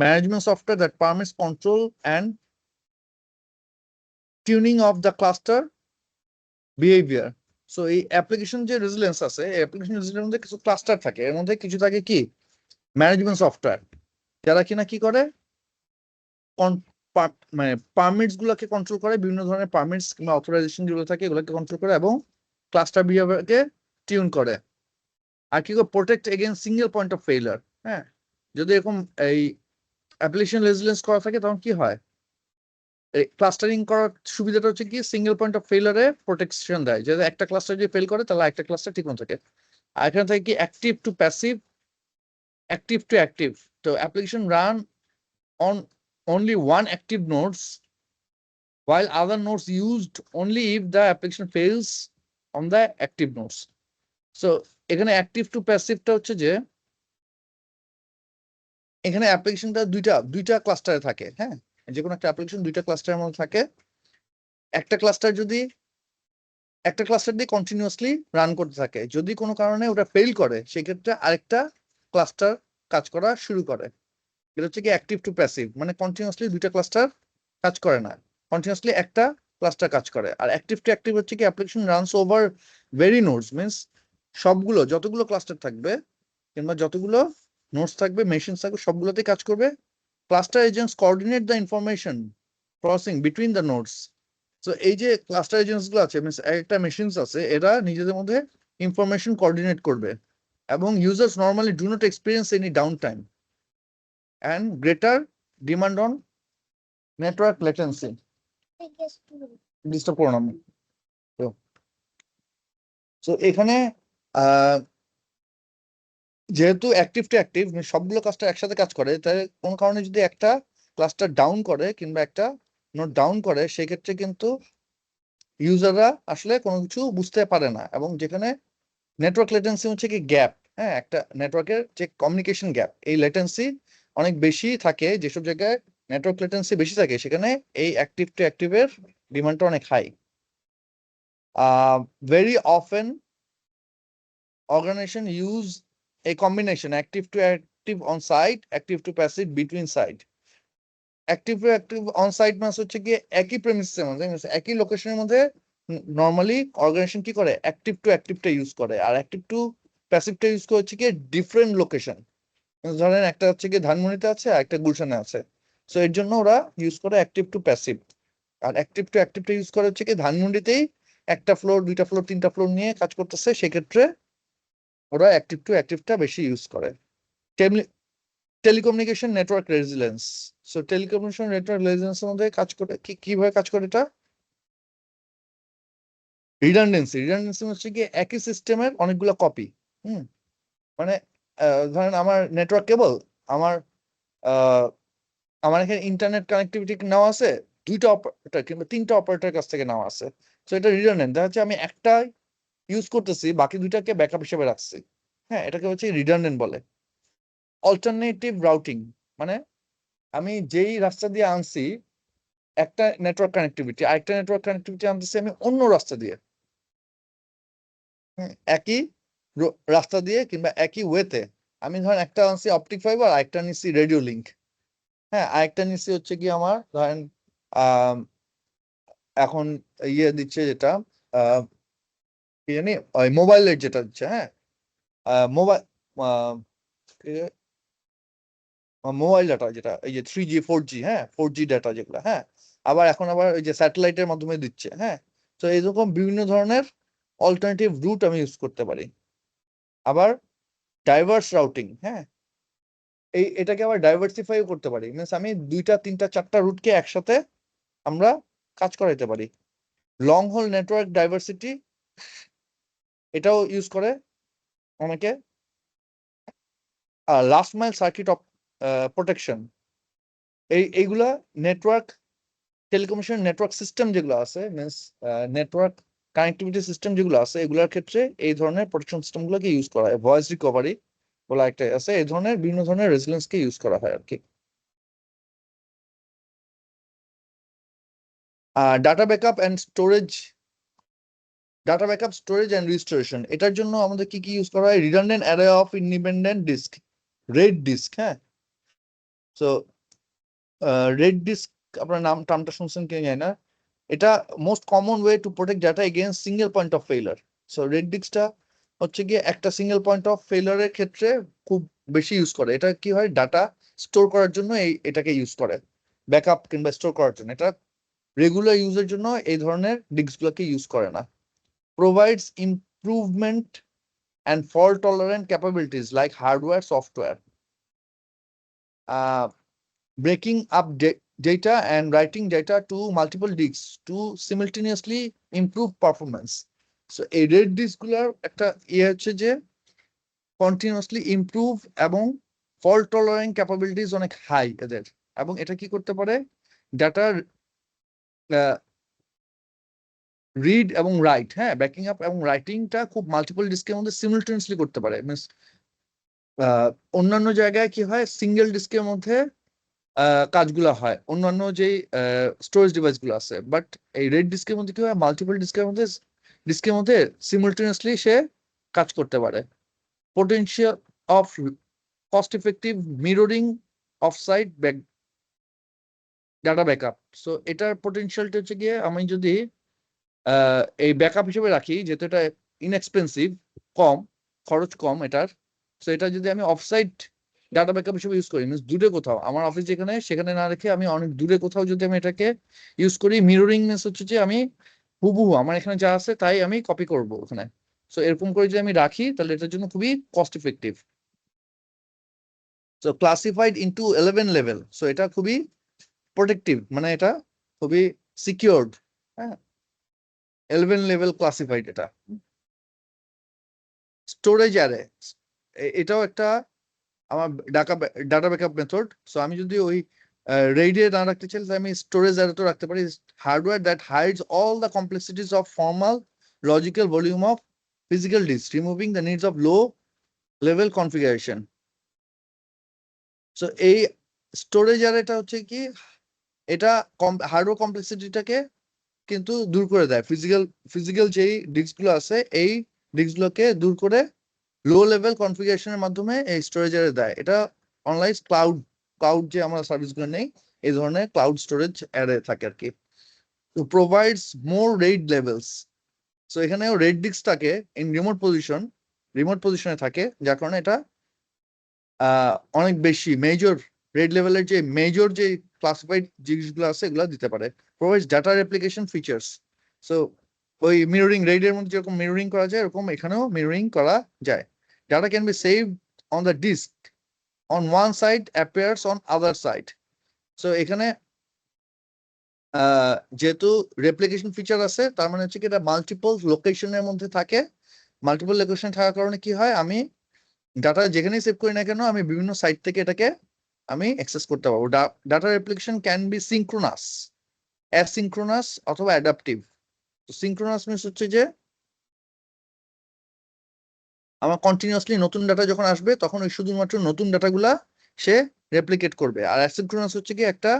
management software that permits control and tuning of the cluster behaviour. So এই অ্যাপ্লিকেশন যে রেজিলিয়েন্স আছে, এই অ্যাপ্লিকেশন রেজিলিয়েন্সের মধ্যে কিছু ক্লাস্টার থাকে, এর মধ্যে কিছু থাকে কি ম্যানেজমেন্ট সফটওয়্যার, যারা কিনা কি করে মানে পারমিটস গুলোকে কন্ট্রোল করে, বিভিন্ন ধরনের পারমিটস কিংবা অথরাইজেশন যেগুলো থাকে এগুলোকে কন্ট্রোল করে এবং ক্লাস্টার বিহেভিয়ারকে টিউন করে। আর কি করে protect against single point of failure. হ্যাঁ, যদি এরকম এই অ্যাপ্লিকেশন রেজিলিয়েন্স করা থাকে তখন কি হয়, এই ক্লাস্টারিং করার সুবিধাটা হচ্ছে কি সিঙ্গেল পয়েন্ট অফ ফেইলারে প্রোটেকশন দেয়, যে একটা ক্লাস্টার যদি ফেল করে তাহলে একটা ক্লাস্টার ঠিক মতো থাকে। আর এখানে থাকে কি active to passive, active to active. তো application run on only one active nodes while other nodes used only if the application fails on the active nodes. So এখানে অ্যাক্টিভ টু প্যাসিভটা হচ্ছে যে এখানে অ্যাপ্লিকেশনটা দুইটা ক্লাস্টারে থাকে। হ্যাঁ, যে কোনো একটা অ্যাপ্লিকেশন দুইটা ক্লাস্টারের মধ্যে থাকে। একটা ক্লাস্টার দিয়ে কন্টিনিউয়াসলি রান করতে থাকে, যদি কোনো কারণে ওটা ফেল করে সেক্ষেত্রে আরেকটা ক্লাস্টার কাজ করা শুরু করে। এটা হচ্ছে কি অ্যাক্টিভ টু প্যাসিভ, মানে কন্টিনিউয়াসলি দুইটা ক্লাস্টার কাজ করে না, কন্টিনিউয়াসলি একটা ক্লাস্টার কাজ করে। আর অ্যাক্টিভ টু অ্যাক্টিভ হচ্ছে কি application runs over very nodes, means সবগুলো যতগুলো ক্লাস্টার থাকবে কিংবা যতগুলো নোডস থাকবে, মেশিন থাকবে, সবগুলোতেই কাজ করবে। Cluster agents coordinate the information crossing between the nodes. তো এই যে ক্লাস্টার এজেন্টস গুলো আছে, মিন্স একটা মেশিনস আছে, এরা নিজেদের মধ্যে ইনফরমেশন কোঅর্ডিনেট করবে এবং users normally do not experience any down time and greater demand on network latency. Disturb করো না আমি। তো এখানে যেহেতু অ্যাক্টিভ টু অ্যাক্টিভ সবগুলো ক্লাস্টার একসাথে কাজ করে, তাই কোন কারণে যদি একটা ক্লাস্টার ডাউন করে কিংবা একটা নোড ডাউন করে সেক্ষেত্রে কিন্তু ইউজাররা আসলে কোনো কিছু বুঝতে পারে না। এবং যেখানে নেটওয়ার্ক লেটেন্সি হচ্ছে কি গ্যাপ, হ্যাঁ, একটা নেটওয়ার্কের যে কমিউনিকেশন গ্যাপ, এই লেটেন্সি অনেক বেশি থাকে, যেসব জায়গায় নেটওয়ার্ক লেটেন্সি বেশি থাকে সেখানে এই অ্যাক্টিভ টু অ্যাক্টিভের ডিমান্ডটা অনেক high. Very often organization use a combination active to active on site, active to passive between site. Active to active on site মানে হচ্ছে কি একই প্রেমিসের মধ্যে, একই লোকেশনের মধ্যে নরমালি অর্গানাইজেশন কি করে অ্যাক্টিভ টু অ্যাক্টিভটা ইউজ করে, আর অ্যাক্টিভ টু প্যাসিভটা ইউজ করে হচ্ছে কি ডিফারেন্ট লোকেশন। ধরেন একটা হচ্ছে কি ধানমন্ডিতে আছে আর একটা গুলশানে আছে, সো এর জন্য ওরা ইউজ করে অ্যাক্টিভ টু প্যাসিভ। আর অ্যাক্টিভ টু অ্যাক্টিভটা ইউজ করে হচ্ছে কি ধানমন্ডিতেই একটা ফ্লোর, দুইটা ফ্লোর, তিনটা ফ্লোর নিয়ে কাজ করতেছে, সেক্ষেত্রে ওরা অ্যাক্টিভ টু অ্যাক্টিভটা বেশি ইউজ করে। Telecommunication network resilience. So telecommunication network রেজিলিয়েন্সের মধ্যে কাজ করে কিভাবে কাজ করে এটা, রিডান্ডেন্সি হচ্ছে কি একই সিস্টেমের অনেকগুলো কপি। মানে ধরেন আমার নেটওয়ার্ক কেবল, আমার আমার এখানে ইন্টারনেট কানেক্টিভিটি নেওয়া আছে দুইটা অপারেটর কিংবা তিনটা অপারেটরের কাছ থেকে নেওয়া আছে, সো এটা রিডান্ডেন্ট। দেখা যাচ্ছে আমি একটা ইউজ করতেছি, বাকি দুইটাকে ব্যাকআপ হিসেবে রাখছি। হ্যাঁ, এটাকে হচ্ছে রিডান্ডেন্ট বলে। অল্টারনেটিভ রাউটিং মানে আমি যেই রাস্তা দিয়ে আনছি একটা নেটওয়ার্ক কানেক্টিভিটি, আরেকটা নেটওয়ার্ক কানেক্টিভিটি আনতেছি আমি অন্য রাস্তা দিয়ে, একই রাস্তা দিয়ে কিংবা একই ওয়েতে আমি ধরেন একটা আনছি অপটিক ফাইবার, আরেকটা নিচ্ছি রেডিও লিঙ্ক, হ্যাঁ, আরেকটা নিচ্ছি হচ্ছে কি আমার ধরেন এখন ইয়ে দিচ্ছে যেটা কি জানি ওই মোবাইলের যেটা দিচ্ছে, হ্যাঁ, মোবাইল মোবাইল ডাটা যেটা এই যে 3G 4G, হ্যাঁ, 4G ডাটা যেগুলো, হ্যাঁ, এখন আবার ওই যে স্যাটেলাইটের মাধ্যমে দিচ্ছে, হ্যাঁ। তো এরকম বিভিন্ন ধরনের অল্টারনেটিভ রুট আমি ইউজ করতে পারি। আবার ডাইভার্স রাউটিং, হ্যাঁ, এটাকে আবার ডাইভার্সিফাই করতে পারি, মিনস আমি 2টা 3টা 4টা রুটকে একসাথে আমরা কাজ করাইতে পারি। লং হোল নেটওয়ার্ক ডাইভার্সিটি এটাও ইউজ করে অনেকে। Last mile circuit of protection, এইগুলা নেটওয়ার্ক টেলিকমিউনিকেশন নেটওয়ার্ক সিস্টেম যেগুলো আছে, মিনস নেটওয়ার্ক কানেক্টিভিটি সিস্টেম যেগুলো আছে, এগুলোর ক্ষেত্রে এই ধরনের প্রোটেকশন সিস্টেমগুলোকে ইউজ করা হয়। ভয়েস রিকভারি বলে একটা আছে, এই ধরনের বিভিন্ন ধরনের রেজিলেন্সকে ইউজ করা হয় আর কি। Data backup and storage, data backup storage and restoration, এটার জন্য আমাদের কি কি ইউজ করা হয়? Redundant array of independent disk, RAID disk, হ্যাঁ। সো রেড ডিস্ক আপনার টার্মটা শুনছেন কি জানি না। এটা most common way to protect data against single point of failure. So RAID ডিস্কটা হচ্ছে গিয়ে একটা সিঙ্গেল পয়েন্ট অফ ফেইলারের ক্ষেত্রে খুব বেশি ইউজ করে। এটা কি হয়, ডাটা স্টোর করার জন্য এটাকে ইউজ করে, ব্যাকআপ কিংবা স্টোর করার জন্য। এটা রেগুলার ইউজের জন্য এই ধরনের ডিস্কগুলোকে ইউজ করে না। Provides improvement and fault tolerant capabilities like hardware software, breaking up data and writing data to multiple disks to simultaneously improve performance. So এই রেড ডিস্কগুলোর একটা হচ্ছে যে কন্টিনিউয়াসলি ইমপ্রুভ এবং ফল্ট টলারেন্ট ক্যাপাবিলিটিস অনেক হাই এদের, এবং এটা কি করতে পারে, ডাটার রিড এবং রাইট, হ্যাঁ, ব্যাকিং আপ এবং রাইটিংটা খুব মাল্টিপল ডিস্কের মধ্যে সিমুলটেনিয়াসলি করতে পারে। মিনস অন্যান্য জায়গায় কি হয়, সিঙ্গেল ডিস্কের মধ্যে কাজগুলো হয় অন্যান্য যে স্টোরেজ ডিভাইস গুলো আছে, বাট এই রেড ডিস্কের মধ্যে কি হয়, মাল্টিপল ডিস্কের মধ্যে সিমুলটেনিয়াসলি সে কাজ করতে পারে। Potential of cost effective mirroring of sight data backup. So এটার পোটেনশিয়ালটা হচ্ছে গিয়ে আমি যদি এই ব্যাকআপ হিসেবে রাখি, যেহেতু এটা ইনএক্সপেন্সিভ, কম খরচ, কম এটার। সো এটা যদি আমি অফসাইট ডাটা ব্যাকআপ হিসেবে ইউজ করি, মিনস দূরে কোথাও, আমার অফিস যেখানে সেখানে না রেখে আমি অনেক দূরে কোথাও যদি আমি এটাকে ইউজ করি, মিররিং মিনস হচ্ছে যে আমি হুবহু আমার এখানে যা আছে তাই আমি কপি করব ওখানে। সো এরকম করে যদি আমি রাখি তাহলে এটার জন্য খুবই cost effective. So classified into 11 level, so এটা খুবই প্রোটেক্টিভ, মানে এটা খুবই সিকিউরড, হ্যাঁ, 11 লেভেল ক্লাসিফাইড এটা। স্টোরেজ অ্যারে, এটাও একটা আমার ডাটা ব্যাকআপ মেথড। সো আমি যদি ওই রেডে না রাখতে চাই, আমি স্টোরেজ অ্যারে তো রাখতে পারি। Hardware that hides all the complexities of formal logical volume of physical disk, removing the needs of low level configuration. So এই স্টোরেজ অ্যারেটা হচ্ছে কি, এটা হার্ডওয়্যার কমপ্লেক্সিটিটাকে কিন্তু দূর করে দেয়। ফিজিক্যাল যেই ডিস্কগুলো আছে এই ডিস্কগুলোকে দূর করে লো লেভেল কনফিগারেশনের মাধ্যমে এই স্টোরেজ অ্যারে দেয়। এটা অনলাইন ক্লাউড যে আমরা সার্ভিসগুলো নেই, এই ধরনের ক্লাউড স্টোরেজ অ্যারে থাকে আর কি। তো প্রোভাইডস মোর রেড লেভেলস। সো এখানেও রেড ডিস্কটাকে ইন রিমোট পজিশনে থাকে, যার কারণে এটা অনেক বেশি মেজর রেড লেভেলের যে মেজর যে ক্লাসিফাইড জিনিসগুলো আছে এগুলো দিতে পারে। Provides data replication features. So ওই মিররিং, রেডের মধ্যে যেরকম মিররিং করা যায় এরকম এখানেও মিররিং করা যায়। Data can be saved on the disk on one side, appears on other side. So এখানে যেহেতু রেপ্লিকেশন ফিচার আছে, তার মানে হচ্ছে কি এটা মাল্টিপল লোকেশনের মধ্যে থাকে। মাল্টিপল লোকেশন থাকার কারণে কি হয়, আমি ডাটা যেখানেই সেভ করি না কেন আমি বিভিন্ন সাইট থেকে এটাকে আমি অ্যাক্সেস করতে পারবো। Data replication can be synchronous, asynchronous অথবা অ্যাডাপটিভ। তো সিঙ্ক্রোনাস মিনস হচ্ছে যে আমার কন্টিনিউয়াসলি নতুন ডাটা যখন আসবে তখন ওই শুধুমাত্র নতুন ডাটাগুলা সে রেপ্লিকেট করবে। আর অ্যাসিঙ্ক্রোনাস হচ্ছে কি একটা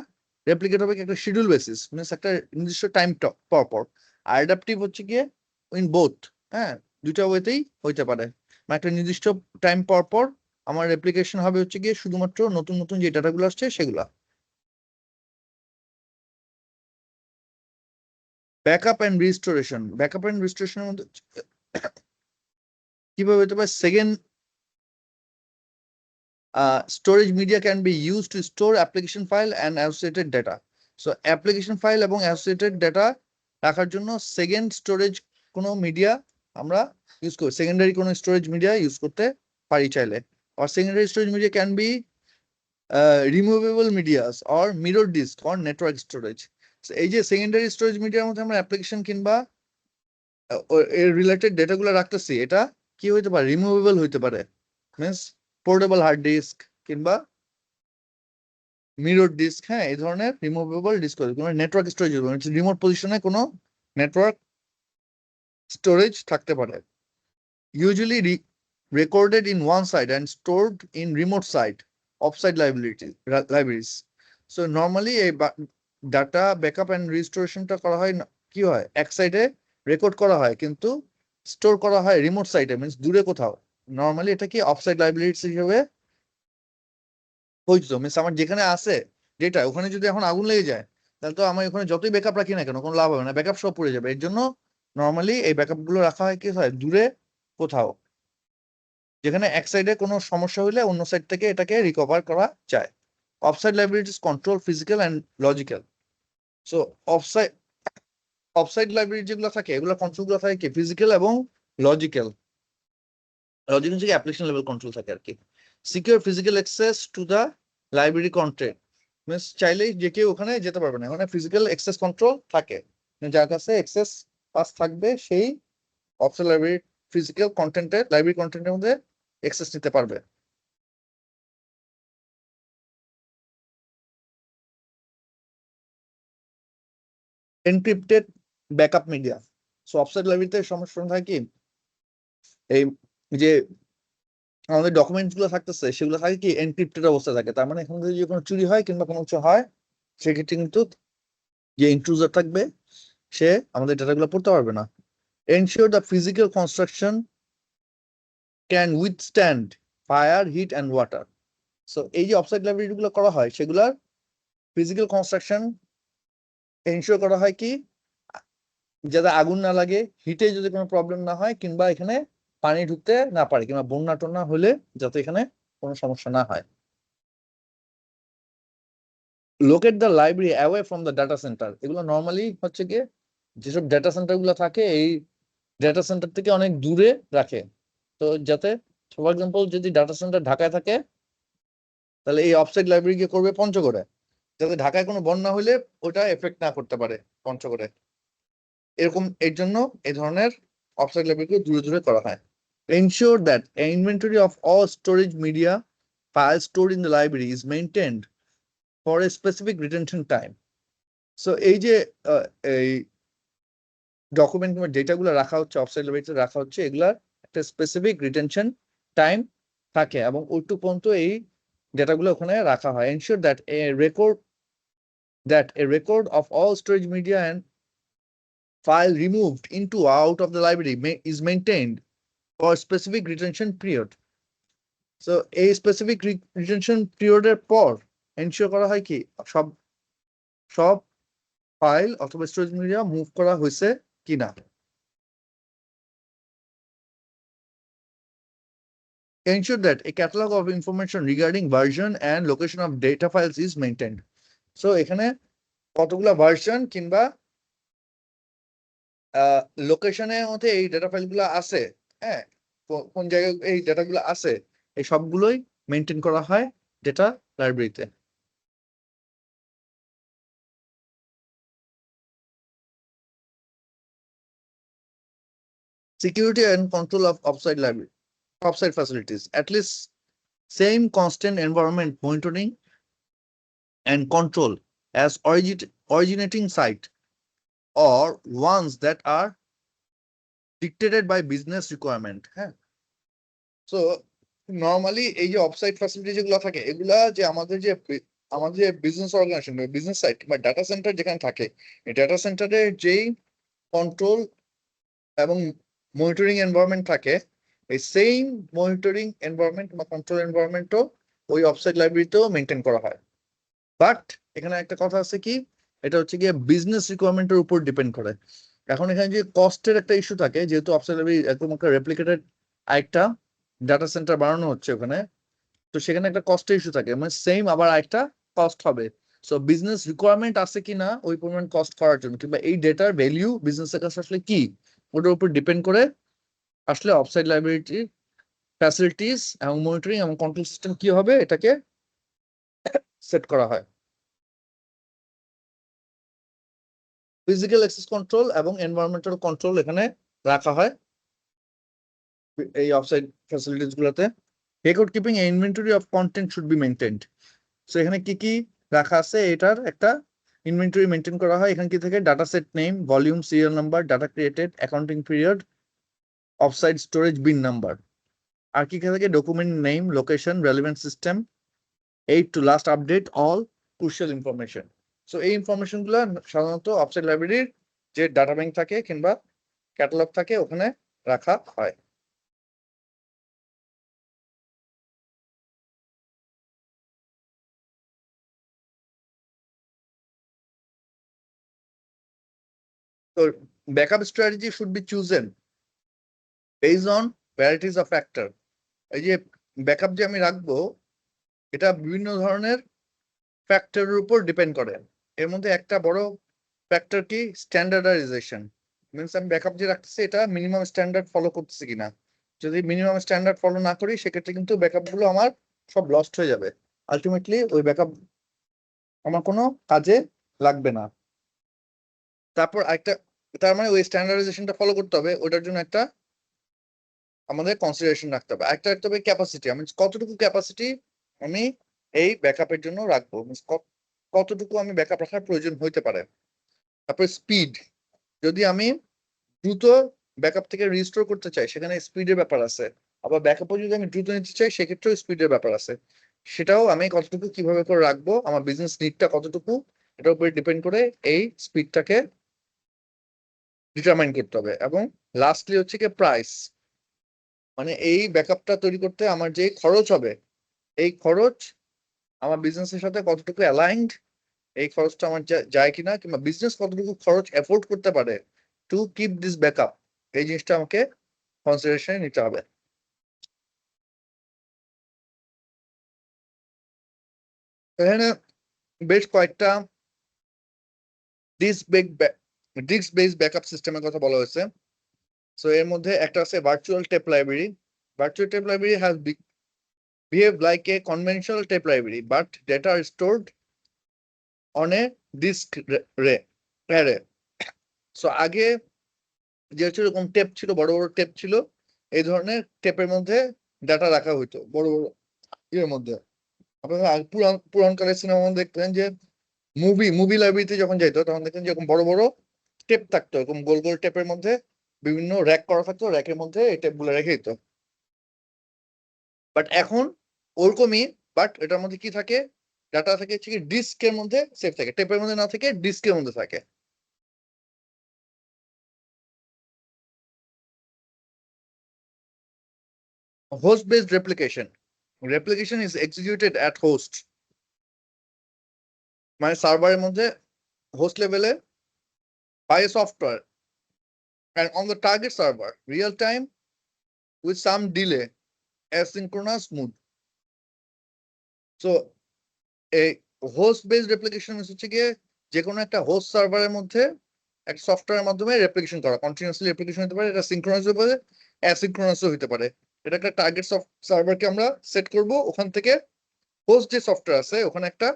রেপ্লিকেট হবে একটা শিডিউল বেসিস, মিনস একটা নির্দিষ্ট টাইম পর পর। আর অ্যাডাপটিভ হচ্ছে গিয়ে ইন বোথ, হ্যাঁ, দুইটা ওয়েতেই হইতে পারে। মানে একটা নির্দিষ্ট টাইম পর পর আমার রেপ্লিকেশন হবে হচ্ছে গিয়ে শুধুমাত্র নতুন নতুন যে ডাটাগুলো আসছে সেগুলা। Backup and restoration, backup and রিস্টোরেশনের মধ্যে কিভাবে হতে পারে? Second storage media can be used to store application file and associated data. So application file এবং associated data রাখার জন্য সেকেন্ড স্টোরেজ কোনো মিডিয়া আমরা ইউজ করি, সেকেন্ডারি কোনো স্টোরেজ মিডিয়া ইউজ করতে পারি চাইলে। or secondary storage media can be removable medias or mirror disk or network storage. So এই যে সেকেন্ডারি স্টোরেজ মিডিয়ার মধ্যে আমরা অ্যাপ্লিকেশন কিংবা এর রিলেটেড ডেটাগুলো রাখতেছি, এটা কি হইতে পারে? রিমুভেবল হইতে পারে, মিন্স পোর্টেবল হার্ড ডিস্ক কিংবা মিরর ডিস্ক। হ্যাঁ, এই ধরনের রিমুভেবল ডিস্ক, কোনো নেটওয়ার্ক স্টোরেজ, রিমোট পজিশনে কোনো নেটওয়ার্ক স্টোরেজ থাকতে পারে। Usually recorded in one side and stored in remote side offsite libraries. So normally এই ডাটা ব্যাকআপ এন্ড রিস্টোরেশনটা করা হয় কি হয়, এক সাইডে রেকর্ড করা হয় কিন্তু স্টোর করা হয় রিমোট সাইডে, মিন্স দূরে কোথাও। নর্মালি এটা কি অফসাইট লাইব্রেরিজ হিসেবে পরিচিত, মিন্স আমার যেখানে আছে ডেটা ওখানে যদি এখন আগুন লেগে যায় তাহলে তো আমি ওখানে যতই ব্যাকআপ রাখি না কেন কোনো লাভ হবে না, ব্যাকআপ সব পড়ে যাবে। এর জন্য নর্মালি এই ব্যাকআপ গুলো রাখা হয় কি হয় দূরে কোথাও, যেখানে এক সাইডে কোনো সমস্যা হলে অন্য সাইড থেকে এটাকে রিকভার করা যায়। Offsite libraries control physical and logical. So offsite library যেগুলো থাকে এগুলো কন্ট্রোল গুলো থাকে কি ফিজিক্যাল এবং লজিক্যাল। লজিক্যাল থেকে অ্যাপ্লিকেশন লেভেল কন্ট্রোল থাকে আর কি। Secure physical access to the library content, means চাইলেই যে কেউ ওখানে যেতে পারবে না, ওখানে ফিজিক্যাল অ্যাক্সেস কন্ট্রোল থাকে, যার কাছে অ্যাক্সেস পাস থাকবে সেই অফসাইট লাইব্রেরি ফিজিক্যাল কন্টেন্টের লাইব্রেরি কন্টেন্টের মধ্যে অ্যাক্সেস নিতে পারবে। Encrypted backup media. So offsite লাইব্রেরিতে সমস্যা থাকে কি, এই যে আমাদের ডকুমেন্টস গুলো থাকতেছে সেগুলো থাকে কি এনক্রিপ্টেড অবস্থা থাকে, তার মানে এখানে যদি কোনো চুরি হয় কিংবা কোনো কিছু হয় সেক্ষেত্রে কিন্তু যে ইন্ট্রুজার থাকবে সে আমাদের ডাটাগুলো পড়তে পারবে না। Ensure the physical construction can withstand fire, heat and water. So এই যে অফসাইট লাইব্রেরি গুলো করা হয় সেগুলার ফিজিক্যাল কনস্ট্রাকশন এনশিওর করা হয় কি যাতে আগুন না লাগে, হিটে যদি কোনো প্রবলেম না হয় কিংবা এখানে পানি ঢুকতে না পারে কিংবা বন্যা টন্যা হলে যাতে এখানে কোনো সমস্যা না হয়। Locate the library away from the data center. এগুলো নর্মালি হচ্ছে গিয়ে যেসব ডাটা সেন্টার গুলো থাকে এই ডাটা সেন্টার থেকে অনেক দূরে রাখে। তো যাতে ফর এক্সাম্পল যদি ডাটা সেন্টার ঢাকায় থাকে তাহলে এই অফসাইট লাইব্রেরি গিয়ে করবে পঞ্চগড়ে, যাতে ঢাকায় কোনো বন্যা হলে ওটা এফেক্ট না করতে পারে পঞ্চগড়ে। এরকম এর জন্য এই ধরনের অফসাইট লাইব্রেরি দূরে দূরে করা হয়। Ensure that an inventory of all storage media files stored in the library is maintained for a specific retention time. So এই যে এই ডকুমেন্ট কিংবা ডেটাগুলো রাখা হচ্ছে অফসাইট লাইব্রেরিতে রাখা হচ্ছে এগুলার একটা স্পেসিফিক রিটেনশন টাইম থাকে এবং ওইটুকু পর্যন্ত এই ডেটাগুলো ওখানে রাখা হয়। Ensure that a record of all storage media and file removed into or out of the library is maintained for a specific retention period. So a specific retention period এর পর এনশিওর করা হয় কি সব ফাইল অথবা স্টোরেজ মিডিয়া মুভ করা হয়েছে কিনা। Ensure that a catalog of information regarding version and location of data files is maintained. So এখানে কতগুলা ভার্সন কিংবা লোকেশনের মধ্যে এই ডেটা ফাইলগুলো আছে, হ্যাঁ কোন জায়গায় এই ডেটাগুলো আছে এই সবগুলোই মেনটেন করা হয় ডেটা লাইব্রেরিতে। Security and control of offsite facilities. At least same constant environment monitoring and control as originating site or ones that are dictated by business requirement. হ্যাঁ, সো নর্মালি এই যে অফসাইট ফ্যাসিলিটি যেগুলো থাকে এগুলা যে আমাদের যে বিজনেস অর্গানাইজেশন বিজনেস সাইট বা ডাটা সেন্টার যেখানে থাকে এই ডাটা সেন্টারের যেই কন্ট্রোল এবং মনিটরিং এনভায়রনমেন্ট থাকে, এই সেম মনিটরিং এনভায়রনমেন্ট বা কন্ট্রোল এনভায়রনমেন্টও ওই অফসাইট লাইব্রেরিতেও মেনটেন করা হয়। বাট এখানে একটা কথা আছে কি, এটা হচ্ছে গিয়ে বিজনেস রিকোয়ারমেন্টের উপর ডিপেন্ড করে। এখন এখানে যে কস্টের একটা ইস্যু থাকে, যেহেতু অফসাইট লাইব্রেরি একদম একটা রেপ্লিকেটেড আরেকটা ডাটা সেন্টার বানানো হচ্ছে ওখানে, তো সেখানে একটা কস্টের ইস্যু থাকে, মানে সেম আবার একটা কস্ট হবে। সো বিজনেস রিকোয়ারমেন্ট আছে কিনা ওই পরিমাণ কস্ট করার জন্য, কিংবা এই ডেটার ভ্যালিউ বিজনেসের কাছে আসলে কি, ওটার উপর ডিপেন্ড করে আসলে অফসাইট লাইব্রেরিটির ফ্যাসিলিটিস এবং মনিটরিং এবং কন্ট্রোল সিস্টেম কি হবে এটাকে সেট করা হয়। ফিজিক্যাল অ্যাক্সেস কন্ট্রোল এবং এনভায়রনমেন্টাল কন্ট্রোল এখানে রাখা হয় এই অফসাইট ফ্যাসিলিটিস গুলোতে। Record keeping A inventory of content should be maintained. So এখানে কি কি রাখা আছে এটার একটা ইনভেন্টরি মেইনটেইন করা হয়। এখানে কি থেকে data set name, volume, serial number, data created, accounting period, offsite storage bin number. আর কি থাকে document name, location, relevant system, 8 to last update, all crucial information. So এই ইনফরমেশন গুলো সাধারণত অফসাইট লাইব্রেরির যে ডাটা ব্যাংক থাকে কিংবা ক্যাটালগ থাকে ওখানে রাখা হয়। তো backup strategy should be chosen based on varieties of factor. এই যে ব্যাকআপ যে আমি রাখবো এটা বিভিন্ন ধরনের ফ্যাক্টরের উপর ডিপেন্ড করে। এর মধ্যে একটা বড় ফ্যাক্টর কি, স্ট্যান্ডার্ডাইজেশন। মিনস আমি ব্যাকআপ যে রাখতেছি এটা মিনিমাম স্ট্যান্ডার্ড ফলো করতেছি কিনা। যদি মিনিমাম স্ট্যান্ডার্ড ফলো না করি সেক্ষেত্রে কিন্তু ব্যাকআপ গুলো আমার সব লস্ট হয়ে যাবে, আলটিমেটলি ওই ব্যাকআপ আমার কোনো কাজে লাগবে না। তারপর একটা, তার মানে ওই স্ট্যান্ডার্ডাইজেশনটা ফলো করতে হবে, ওটার জন্য একটা আমাদের কনসিডারেশন রাখতে হবে। একটা রাখতে হবে ক্যাপাসিটি, আমি কতটুকু ক্যাপাসিটি আমি এই ব্যাকআপের জন্য রাখবো, মিনস কতটুকু আমি ব্যাকআপ রাখার প্রয়োজন হইতে পারে। তারপর স্পিড, যদি আমি দ্রুত ব্যাকআপ থেকে রিস্টোর করতে চাই সেখানে স্পিডের ব্যাপার আছে, আবার ব্যাকআপও যদি আমি দ্রুত নিতে চাই সেক্ষেত্রেও স্পিডের ব্যাপার আছে। সেটাও আমি কতটুকু কিভাবে করে রাখবো, আমার বিজনেস নিডটা কতটুকু, এটার উপরে ডিপেন্ড করে এই স্পিডটাকে ডিটারমাইন করতে হবে। এবং লাস্টলি হচ্ছে কি প্রাইস, মানে এই ব্যাকআপটা তৈরি করতে আমার যে খরচ হবে এই খরচ আমার বিজনেসের সাথে কতটুকু অ্যালাইনড, এই খরচটা আমার যায় কিনা, কিংবা বিজনেস কতটুকু খরচ এফোর্ড করতে পারে টু কিপ দিস ব্যাকআপ, এই জিনিসটা আমাকে কনসিডারেশনে নিতে হবে। এখানে বেশ কয়েকটা ডিস্ক বেস ব্যাকআপ সিস্টেমের কথা বলা হয়েছে। সো এর মধ্যে একটা আছে virtual tape library. Virtual tape library has behave like a conventional tape library, but data are stored on a disk array. So আগে যে এরকম টেপ ছিল, বড় বড় টেপ ছিল, এই ধরনের টেপের মধ্যে ডাটা রাখা হইতো বড় বড় ইয়ের মধ্যে। আপনারা পুরানকালের সিনেমা দেখতেন যে মুভি লাইব্রেরিতে যখন যাইতো তখন দেখতেন যে এরকম বড় বড় টেপ থাকতো, এরকম গোল গোল টেপের মধ্যে বিভিন্ন র্যাক করা থাকতো, র্যাকের মধ্যে এই টেপ গুলো রেখে দিত। বাট এখন ওরকমই, বাট এটার মধ্যে কি থাকে, ডাটা থাকে হচ্ছে কি ডিস্কের মধ্যে সেভ থাকে, টেপের মধ্যে না থাকে ডিস্কের মধ্যে থাকে। Host based replication is executed at host, মানে সার্ভারের মধ্যে হোস্ট লেভেলে by software and on the target server real time with some delay asynchronous mode. So এই হোস্ট বেসড রেপ্লিকেশন হচ্ছে গিয়ে যে কোনো একটা হোস্ট সার্ভারের মধ্যে একটা সফটওয়্যারের মাধ্যমে রেপ্লিকেশন করা, কন্টিনিউয়াসলি রেপ্লিকেশন হতে পারে, এটা সিনক্রোনাস হতে পারে, অ্যাসিনক্রোনাসও হতে পারে। এটা একটা টার্গেট সার্ভারকে আমরা সেট করব, ওখান থেকে হোস্ট যে সফটওয়্যার আছে ওখানে একটা,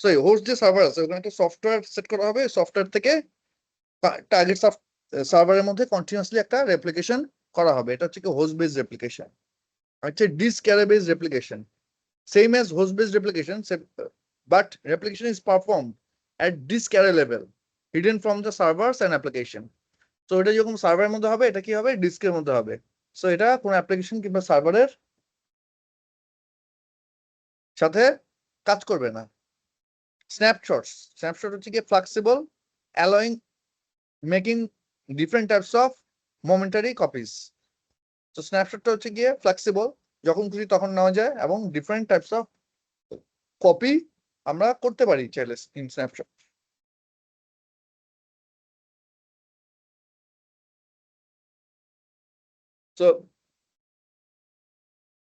সরি হোস্ট যে সার্ভার আছে ওখানে একটা সফটওয়্যার সেট করা হবে, সফটওয়্যার থেকে টার্গেট সার্ভারের মধ্যে কন্টিনিউয়াসলি একটা রেপ্লিকেশন করা হবে। এটা হচ্ছে কি হোস্ট বেসড রেপ্লিকেশন। আচ্ছা, disk array based replication same as host based replication, but replication is performed at disk array level hidden from the servers and application. So এটা যখন সার্ভারের মধ্যে হবে এটা কি হবে, ডিস্কের মধ্যে হবে। সো এটা কোন অ্যাপ্লিকেশন কিংবা সার্ভারের সাথে কাজ করবে না। স্ন্যাপশট হচ্ছে কি flexible, allowing making different types of momentary copies. তো স্ন্যাপশটটা হচ্ছে গিয়ে ফ্লেক্সিবল, যখন খুশি তখন নেওয়া যায় এবং ডিফারেন্ট টাইপস অফ কপি আমরা করতে পারি চাইলে in snapshot. So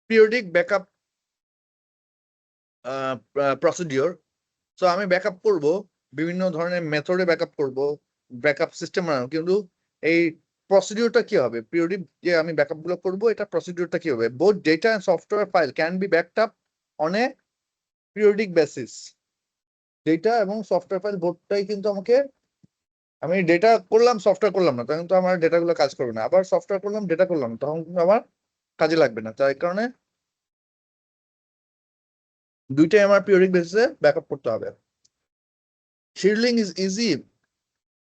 periodic backup procedure. So আমি ব্যাকআপ করব বিভিন্ন ধরনের মেথডে ব্যাকআপ করব, ব্যাকআপ সিস্টেম বানানো, কিন্তু এই প্রসিডিউরটা কি হবে? পিরিয়ডিক যে আমি ব্যাকআপ গুলো করব, এটা প্রসিডিউরটা কি হবে? Both data and software file can be backed up on a periodic basis. Data এবং সফটওয়্যার ফাইল বোথটাই কিন্তু আমাকে, আমি ডেটা করলাম সফটওয়্যার করলাম না, তখন কিন্তু আমার ডেটাগুলো কাজ করবে না, আবার সফটওয়্যার করলাম ডেটা করলাম না, তখন কিন্তু আমার কাজে লাগবে না। তাই কারণে দুইটাই আমার পিরিয়ডিক বেসিসে ব্যাকআপ করতে হবে। Scheduling is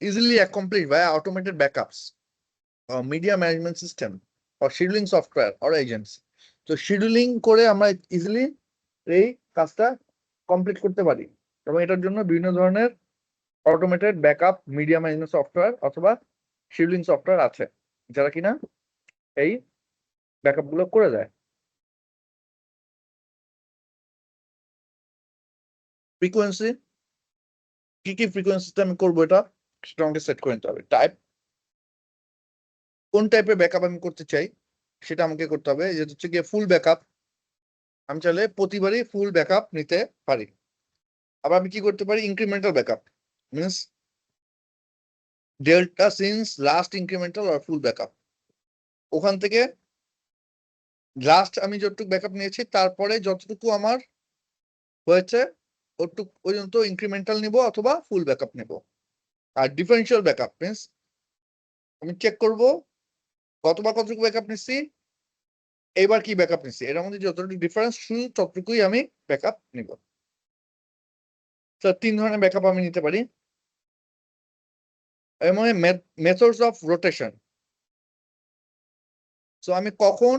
easily accomplished by automated backups or media management system or scheduling software or agents. তো scheduling করে আমরা ইজিলি এই কাজটা কমপ্লিট করতে পারি, এবং এটার জন্য বিভিন্ন ধরনের automated backup media management software অথবা শিডিউলিং সফটওয়্যার আছে, যারা কিনা এই ব্যাকআপ গুলো করে দেয়। ফ্রিকোয়েন্সি, কি কি ফ্রিকোয়েন্সিতে আমি করবো এটা, সেটা আমাকে সেট করে নিতে হবে। টাইপ, কোন টাইপের ব্যাকআপ আমি করতে চাই সেটা আমাকে করতে হবে। যেটা হচ্ছে গিয়ে ফুল ব্যাকআপ, আমি চাইলে প্রতিবারই ফুল ব্যাকআপ নিতে পারি। আবার আমি কি করতে পারি? Incremental backup, means delta since last incremental আর ফুল ব্যাকআপ। ওখান থেকে লাস্ট আমি যতটুকু ব্যাকআপ নিয়েছি তারপরে যতটুকু আমার হয়েছে ওটুকু পর্যন্ত ইনক্রিমেন্টাল নিব অথবা ফুল ব্যাকআপ নেব। আর ডিফারেন্সিয়াল ব্যাকআপ মিনস আমি চেক করব গতবার কতটুকু ব্যাকআপ নিচ্ছি, এইবার কি ব্যাকআপ নিচ্ছি, এর মধ্যে যতটুকু ডিফারেন্স শুধু ততটুকুই আমি ব্যাকআপ নিব। তো 3 ধরনের ব্যাকআপ আমি নিতে পারি। এর মধ্যে মেথডস অফ রোটেশন। সো আমি কখন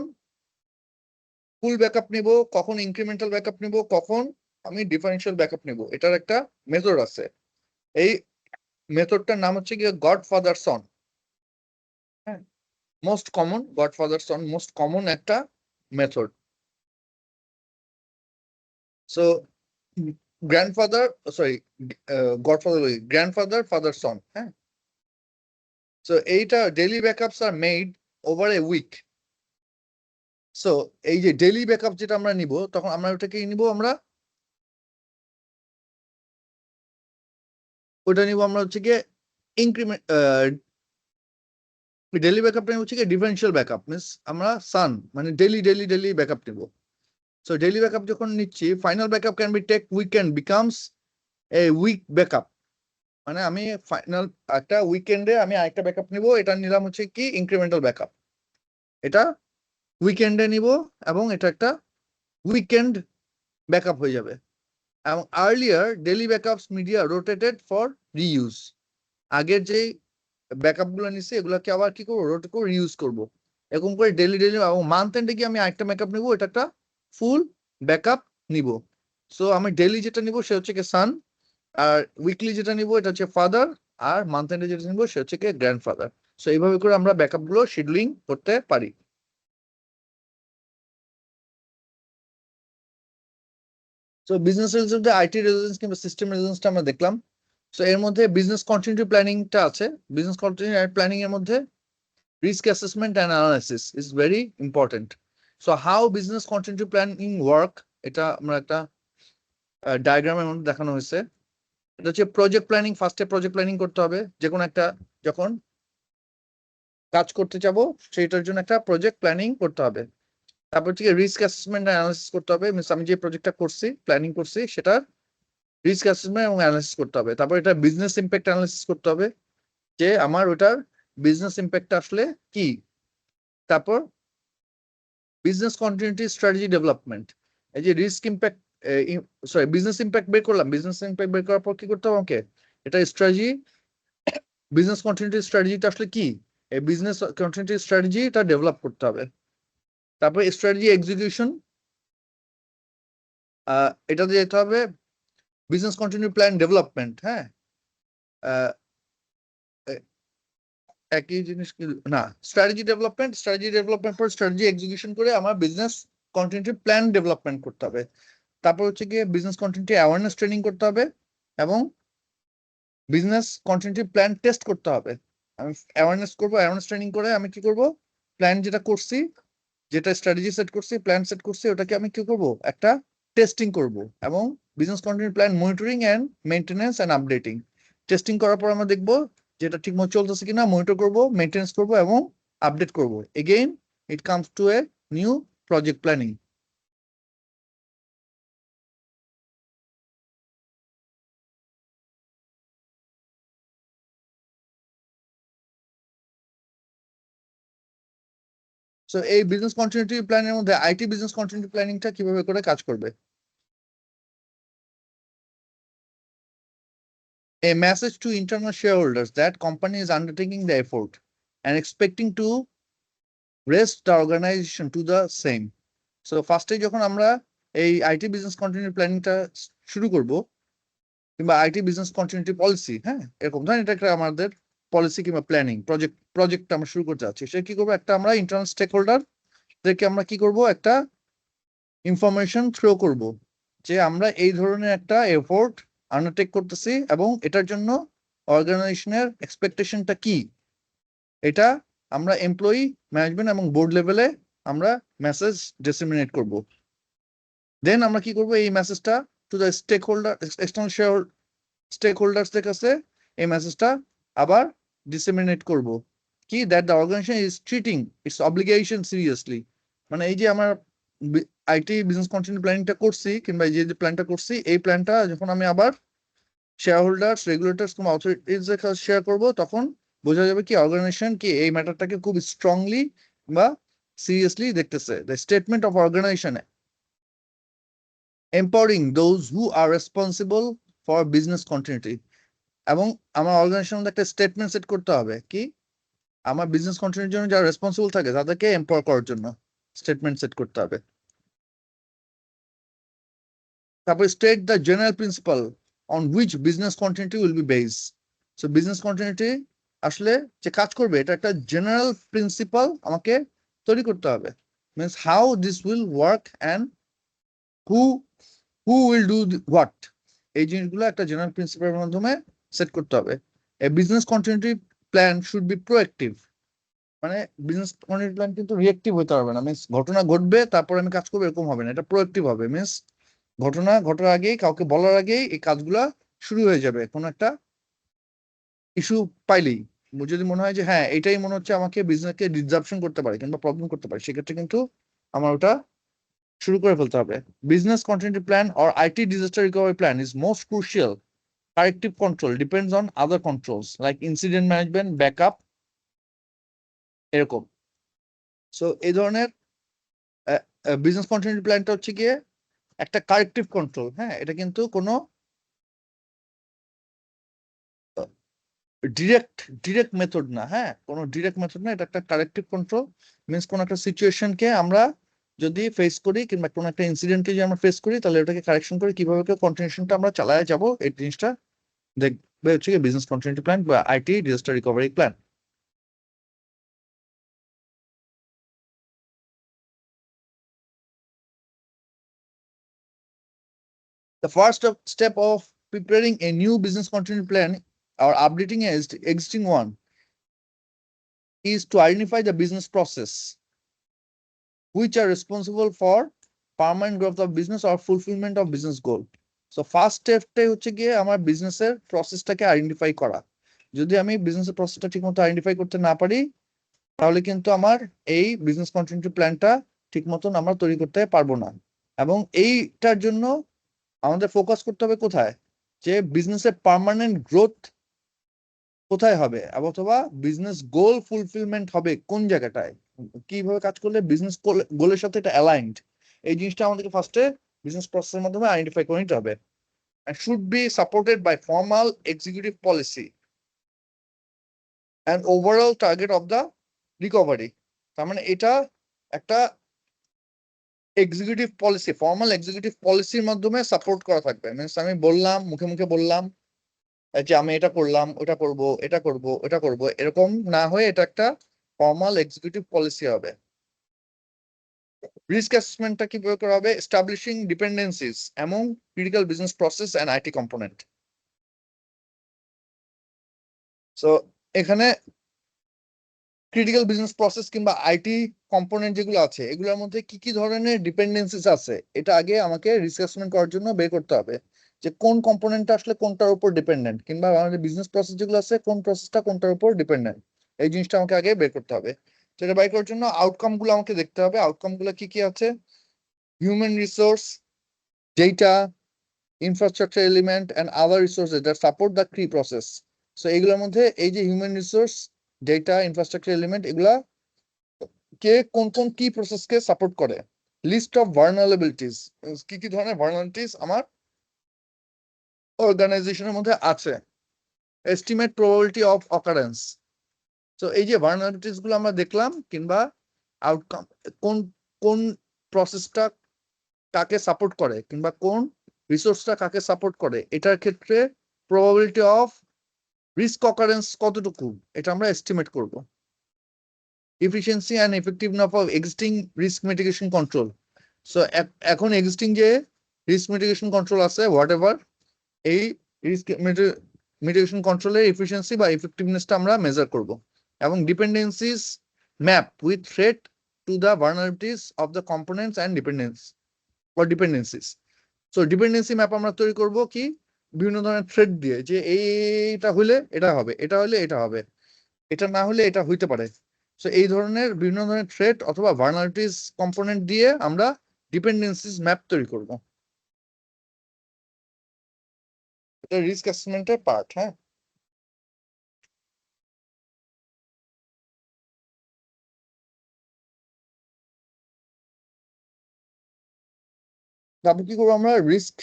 ফুল ব্যাকআপ নিব, কখন ইনক্রিমেন্টাল ব্যাকআপ নিব, কখন আমি ডিফারেন্সিয়াল ব্যাকআপ নিব, এটার একটা মেথড আছে। এই মেথডটার নাম হচ্ছে গিয়ে গডফাদার সন। হ্যাঁ, most common godfather son, most common একটা method. So grandfather, sorry godfather, grandfather father son. হ্যাঁ, সো এইটা daily backups are made over a week. So এই যে ডেইলি ব্যাকআপ যেটা আমরা নিব, তখন আমরা ওটাকে নিব, আমরা ওটা নিব আমরা হচ্ছে গিয়ে ইনক্রিমেন্ট, ডেইলি ব্যাকআপটা হচ্ছে গিয়ে ডিফারেন্সিয়াল ব্যাকআপ মিনস আমরা সান মানে ডেইলি ব্যাকআপ নিব। সো ডেইলি ব্যাকআপ যখন নিচ্ছি, final backup can be take weekend becomes a week backup. মানে আমি ফাইনাল একটা উইকেন্ডে আমি আরেকটা ব্যাকআপ নিব, এটা নিলাম হচ্ছে কি ইনক্রিমেন্টাল ব্যাকআপ, এটা উইকেন্ডে নিব এবং এটা একটা উইকেন্ড ব্যাকআপ হয়ে যাবে। এবং earlier daily backups media rotated for reuse. আগের যে ব্যাকআপ গুলো নিচ্ছি এগুলোকে আবার কি করবো, রোটেট করে রিউজ করবো, এরকম করে ডেইলি এবং মান্থ এন্ডে গিয়ে আমি আরেকটা ব্যাকআপ নিবো, এটা একটা ফুল ব্যাকআপ নিব। সো আমি ডেইলি যেটা নিব সে হচ্ছে কি সান, আর উইকলি যেটা নিব এটা হচ্ছে ফাদার, আর মান্থ এন্ডে যেটা নিব সে হচ্ছে কি গ্র্যান্ডফাদার। সো এইভাবে করে আমরা ব্যাকআপ গুলো শিডিউলিং করতে পারি। So business result, IT result কিংবা সিস্টেম রেজাল্টটা আমরা দেখলাম। সো এর মধ্যে বিজনেস কন্টিনিউটি প্ল্যানিংটা আছে। বিজনেস কন্টিনিউটি প্ল্যানিং এর মধ্যে risk assessment and analysis is very important. So how business continuity planning work, এটা আমরা একটা ডায়াগ্রামের মধ্যে দেখানো হয়েছে। এটা হচ্ছে প্রজেক্ট প্ল্যানিং। ফার্স্টে প্রজেক্ট প্ল্যানিং করতে হবে, যে কোনো একটা যখন কাজ করতে যাব সেটার জন্য একটা প্রজেক্ট প্ল্যানিং করতে হবে। তারপর হচ্ছে রিস্ক অ্যাসেসমেন্ট অ্যানালাইসিস করতে হবে, মিনস আমি যে প্রজেক্টটা করছি প্ল্যানিং করছি সেটার রিস্ক অ্যাসেসমেন্ট এবং অ্যানালাইসিস করতে হবে। তারপর এটা বিজনেস ইম্প্যাক্ট অ্যানালাইসিস করতে হবে, যে আমার ওটার বিজনেস ইম্প্যাক্ট আসলে কি। তারপর বিজনেস কন্টিনিউটি স্ট্র্যাটেজি ডেভেলপমেন্ট, এই যে risk impact, sorry business impact বের করলাম, বিজনেস ইম্প্যাক্ট বের করার পর কি করতে হবে আমাকে, এটা স্ট্র্যাটেজি, বিজনেস কন্টিনিউটি স্ট্র্যাটেজিটা আসলে কি, এই বিজনেস কন্টিনিউটি স্ট্র্যাটেজি এটা ডেভেলপ করতে হবে। তারপরে স্ট্র্যাটেজি এক্সিকিউশন, এটাতে যেতে হবে বিজনেস কন্টিনিউটি প্ল্যান ডেভেলপমেন্ট। হ্যাঁ, একই জিনিস না, স্ট্র্যাটেজি ডেভেলপমেন্ট পর স্ট্র্যাটেজি এক্সিকিউশন করে আমার বিজনেস কন্টিনিউটি প্ল্যান ডেভেলপমেন্ট করতে হবে। তারপর হচ্ছে গিয়ে বিজনেস কন্টিনিউটি অ্যাওয়ারনেস ট্রেনিং করতে হবে এবং বিজনেস কন্টিনিউটি প্ল্যান টেস্ট করতে হবে। আমি অ্যাওয়ারনেস করবো, অ্যাওয়ারনেস ট্রেনিং করে আমি কি করব, প্ল্যান যেটা করছি, যেটা স্ট্র্যাটেজি সেট করছি, প্ল্যান সেট করছি, ওটাকে আমি কি করব, একটা টেস্টিং করব এবং business continuity plan monitoring and maintenance and updating. Testing করার পর আমরা দেখবো যেটা ঠিকমতো চলতেছে কিনা, মনিটর করব, মেইনটেনেন্স করব এবং আপডেট করব। Again it comes to a new project planning. So এই বিজনেস কন্টিনিউটি প্ল্যানের মধ্যে আইটি বিজনেস কন্টিনিউটি প্ল্যানিংটা কিভাবে করে কাজ করবে? A message to internal shareholders that company is undertaking the effort and expecting to raise the organization to the same. So ফার্স্টে যখন আমরা এই আইটি বিজনেস কন্টিনিউটি প্ল্যানিংটা শুরু করব, কিংবা আইটি বিজনেস কন্টিনিউটি পলিসি, হ্যাঁ এরকম ধরেন এটা একটা আমাদের পলিসি কিংবা প্ল্যানিং প্রজেক্ট আমরা শুরু করতে যাচ্ছি, সে কি করবো, একটা আমরা ইন্টারনাল স্টেক হোল্ডারদেরকে আমরা কি করব, একটা ইনফরমেশন থ্রো করব যে আমরা এই ধরনের একটা এফোর্ট আন্ডারটেক করতেছি এবং এটার জন্য অর্গানাইজেশনের এক্সপেকটেশনটা কি, এটা আমরা এমপ্লয়ি, ম্যানেজমেন্ট এবং বোর্ড লেভেলে আমরা মেসেজ ডিসেমিনেট করব। দেন আমরা কি করব, এই মেসেজটা to the stakeholder, external স্টেক হোল্ডার্সদের কাছে এই মেসেজটা আবার ডিসেমিনেট করব কি, that the organisation is treating its obligation seriously. মানে এই যে আমার আইটি বিজনেস কন্টিনিউটি প্ল্যানিংটা করছি, কিংবা এই যে প্ল্যানটা করছি, এই প্ল্যানটা যখন আমি আবার শেয়ার হোল্ডার্স, রেগুলেটর্স কিংবা অথরিটিজদের কাছে শেয়ার করব, তখন বোঝা যাবে কি অর্গানাইজেশন কি এই ম্যাটারটাকে খুব স্ট্রংলি বা সিরিয়াসলি দেখতেছে। The statement of organization empowering those who are responsible for business continuity. এবং আমার অর্গানাইজেশন একটা স্টেটমেন্ট সেট করতে হবে কি, আমার বিজনেস কন্টিনিউটির জন্য যারা রেসপন্সিবল থাকে তাদেরকে এম্পাওয়ার করার জন্য স্টেটমেন্ট সেট করতে হবে। তারপর state the general principal on which business continuity will be base. So business continuity আসলে যে কাজ করবে, এটা একটা জেনারেল প্রিন্সিপাল আমাকে তৈরি করতে হবে। Means how this will work and who who will do what, এই জিনিসগুলো একটা জেনারেল প্রিন্সিপালের মাধ্যমে সেট করতে হবে। এ business continuity plan should be proactive. মানে বিজনেস কন্টিনিউটি প্ল্যান কিন্তু রিঅ্যাক্টিভ হতে পারবে না, মিনস ঘটনা ঘটবে তারপর আমি কাজ করবো এরকম হবে না, এটা প্রোঅ্যাক্টিভ হবে। মিনস ঘটনা ঘটার আগেই, কাউকে বলার আগেই এই কাজগুলা শুরু হয়ে যাবে। কোনো একটা ইস্যু পাইলেই যদি মনে হয় যে হ্যাঁ এটাই মনে হচ্ছে আমাকে বিজনেসকে ডিসরাপশন করতে পারে কিংবা প্রবলেম করতে পারে, সেক্ষেত্রে কিন্তু আমার ওটা শুরু করে ফেলতে হবে। Business continuity plan or IT disaster recovery plan is most crucial. Corrective control depends on other controls like incident management, backup, এরকম। সো এই ধরনের বিজনেস কন্টিনিউটি প্ল্যানটা হচ্ছে গিয়ে একটা কারেক্টিভ কন্ট্রোল। হ্যাঁ, এটা কিন্তু কোনো ডিরেক্ট মেথড না, হ্যাঁ কোনো ডিরেক্ট মেথড না, এটা একটা কারেক্টিভ কন্ট্রোল। মিনস কোন একটা সিচুয়েশনকে আমরা যদি ফেস করি কিংবা কোনো একটা ইনসিডেন্টকে যদি আমরা ফেস করি, তাহলে ওটাকে কারেকশন করে কিভাবে কন্টিনিউশনটা আমরা চালায় যাব, এই জিনিসটা দেখবে হচ্ছে বিজনেস কন্টিনিউটি প্ল্যান বা IT disaster recovery plan. The first step of preparing a new business continuity plan or updating an existing one is to identify the business process which are responsible for permanent growth of business or fulfillment of business goal. So first stepটাই হচ্ছে গিয়ে আমার বিজনেসের প্রসেসটাকে আইডেন্টিফাই করা। যদি আমি বিজনেসের প্রসেসটা ঠিকমতো আইডেন্টিফাই করতে না পারি, তাহলে কিন্তু আমার এই বিজনেস কন্টিনিউটি প্ল্যানটা ঠিক মতন আমরা তৈরি করতে পারবো না। এবং এইটার জন্য আমাদের ফোকাস করতে হবে কোথায়, যে বিজনেসের পার্মানেন্ট গ্রোথ কোথায় হবে, অথবা বিজনেস গোল ফুলফিলমেন্ট হবে কোন জায়গাটায়, কিভাবে কাজ করলে বিজনেস গোলের সাথে এটা অ্যালাইনড, এই জিনিসটা আমাদেরকে ফার্স্টে বিজনেস প্রসেসের মাধ্যমে আইডেন্টিফাই করে নিতে হবে। and should be supported by formal executive policy and overall target of the recovery. তার মানে এটা একটা এক্সিকিউটিভ পলিসি, ফর্মাল এক্সিকিউটিভ পলিসির মাধ্যমে সাপোর্ট করা থাকবে। মিনস আমি বললাম, মুখে মুখে বললাম, যে আমি এটা করলাম, ওটা করব, এটা করব, ওটা করব, এরকম না হয়ে এটা একটা ফর্মাল এক্সিকিউটিভ পলিসি হবে। রিস্ক অ্যাসেসমেন্টটা কিভাবে করা হবে? Establishing dependencies among critical business process and IT component. So এখানে ক্রিটিক্যাল বিজনেস প্রসেস কিংবা আইটি কম্পোনেন্ট যেগুলো আছে এগুলোর মধ্যে কি কি ধরনের ডিপেন্ডেন্সিস আছে এটা আগে আমাকে রিস্ক অ্যাসেসমেন্ট করার জন্য বের করতে হবে, যে কোন কম্পোনেন্টটা আসলে কোনটার উপর ডিপেন্ডেন্ট, কিংবা আমাদের বিজনেস প্রসেস যেগুলো আছে কোন প্রসেসটা কোনটার উপর ডিপেন্ডেন্ট, এই জিনিসটা আমাকে আগে বের করতে হবে। সেটা বের করার জন্য আউটকাম গুলো আমাকে দেখতে হবে। আউটকাম গুলো কি কি আছে? Human resource, data, infrastructure element and other resources that support the key process. So এগুলোর মধ্যে এই যে human resource, data, infrastructure element এগুলা কে কোন কোন কি প্রসেস কে সাপোর্ট করে। লিস্ট অফ ভালনারেবিলিটিস, কি কি ধরনের ভালনারেবিলিটিস আমার অর্গানাইজেশনের মধ্যে আছে। Estimate probability of occurrence. তো এই যে ভালনারেবিলিটিস গুলো আমরা দেখলাম, কিংবা আউটকাম কোন কোন প্রসেসটা কাকে সাপোর্ট করে, কিংবা কোন রিসোর্সটা কাকে সাপোর্ট করে, এটার ক্ষেত্রে প্রবাবিলিটি অফ রিস্ক অকারেন্স কতটুকু এটা আমরা এস্টিমেট করব। Efficiency and effectiveness of existing risk mitigation control. So এখন এক্সিস্টিং যে রিস্ক মিটিগেশন কন্ট্রোল আছে হোয়াট এভার, এই রিস্ক মিটিগেশন কন্ট্রোলের এফিসিয়েন্সি বা এফেক্টিভনেসটা আমরা মেজার করব। এবং dependencies map with threat to the vulnerabilities of the components and dependencies. So dependency map আমরা তৈরি করব কি বিভিন্ন ধরনের থ্রেড দিয়ে, যে এইটা হইলে এটা হবে, এটা হইলে এটা হবে, এটা না হলে এটা হইতে পারে। সো এই ধরনের বিভিন্ন ধরনের থ্রেড অথবা ভালনারেবিলিটিস কম্পোনেন্ট দিয়ে আমরা ডিপেন্ডেন্সিস ম্যাপ তৈরি করব। এটা রিস্ক অ্যাসেসমেন্টের পার্ট। হ্যাঁ, তারপর কি করবো আমরা? রিস্ক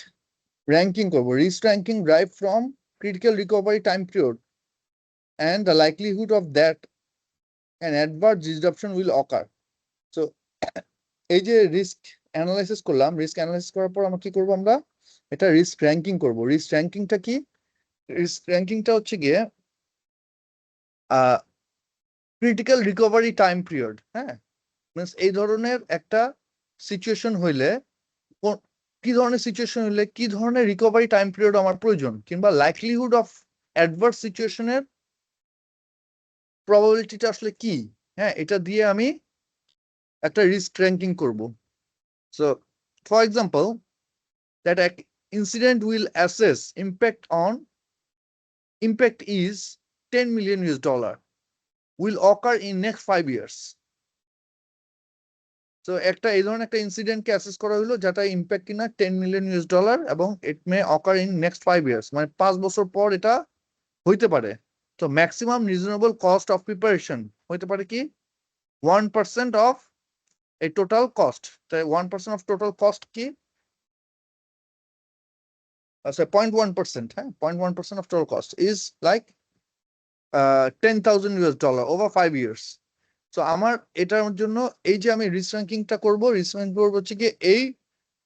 র্যাঙ্কিং করব। Risk ranking drive from critical recovery time period and the likelihood of that an adverse disruption will occur. So এই যে রিস্ক অ্যানালাইসিস করলাম, রিস্ক অ্যানালাইসিস করার পর আমরা কি করব? আমরা এটা রিস্ক র্যাঙ্কিং করব। রিস্ক র্যাঙ্কিংটা কি? রিস্ক র্যাঙ্কিংটা হচ্ছে গিয়ে ক্রিটিক্যাল রিকভারি টাইম পিরিয়ড। হ্যাঁ, মিনস এই ধরনের একটা সিচুয়েশন হইলে কি ধরনের সিচুয়েশন হইলে কি ধরনের রিকভারি টাইম পিরিয়ড আমার প্রয়োজন, কিংবা লাইকলিহুড অফ অ্যাডভার্স সিচুয়েশনের প্রবাবিলিটিটা আসলে কি। হ্যাঁ, এটা দিয়ে আমি একটা রিস্ক র্যাঙ্কিং করব। So for example, that an incident will assess impact is 10 million US dollar will occur in next 5 years. So একটা এই ধরনের একটা ইনসিডেন্টকে অ্যাসেস করা হলো যেটা ইম্প্যাক্ট কিনা 10 মিলিয়ন US ডলার এবং ইট মে অকার ইন নেক্সট 5 ইয়ার্স, মানে 5 বছর পর এটা হইতে পারে। তো maximum reasonable cost of preparation হইতে পারে কি 1% অফ এই টোটাল কস্ট। তাই 1% অফ টোটাল কস্ট কি? আচ্ছা 0.1%। হ্যাঁ, 0.1% of total cost is like 10,000 US dollar over 5 years. So আমার এটার জন্য এই যে আমি রিস্ক র্যাঙ্কিংটা করব, রিস্ক র্যাঙ্কিং করব হচ্ছে কি এই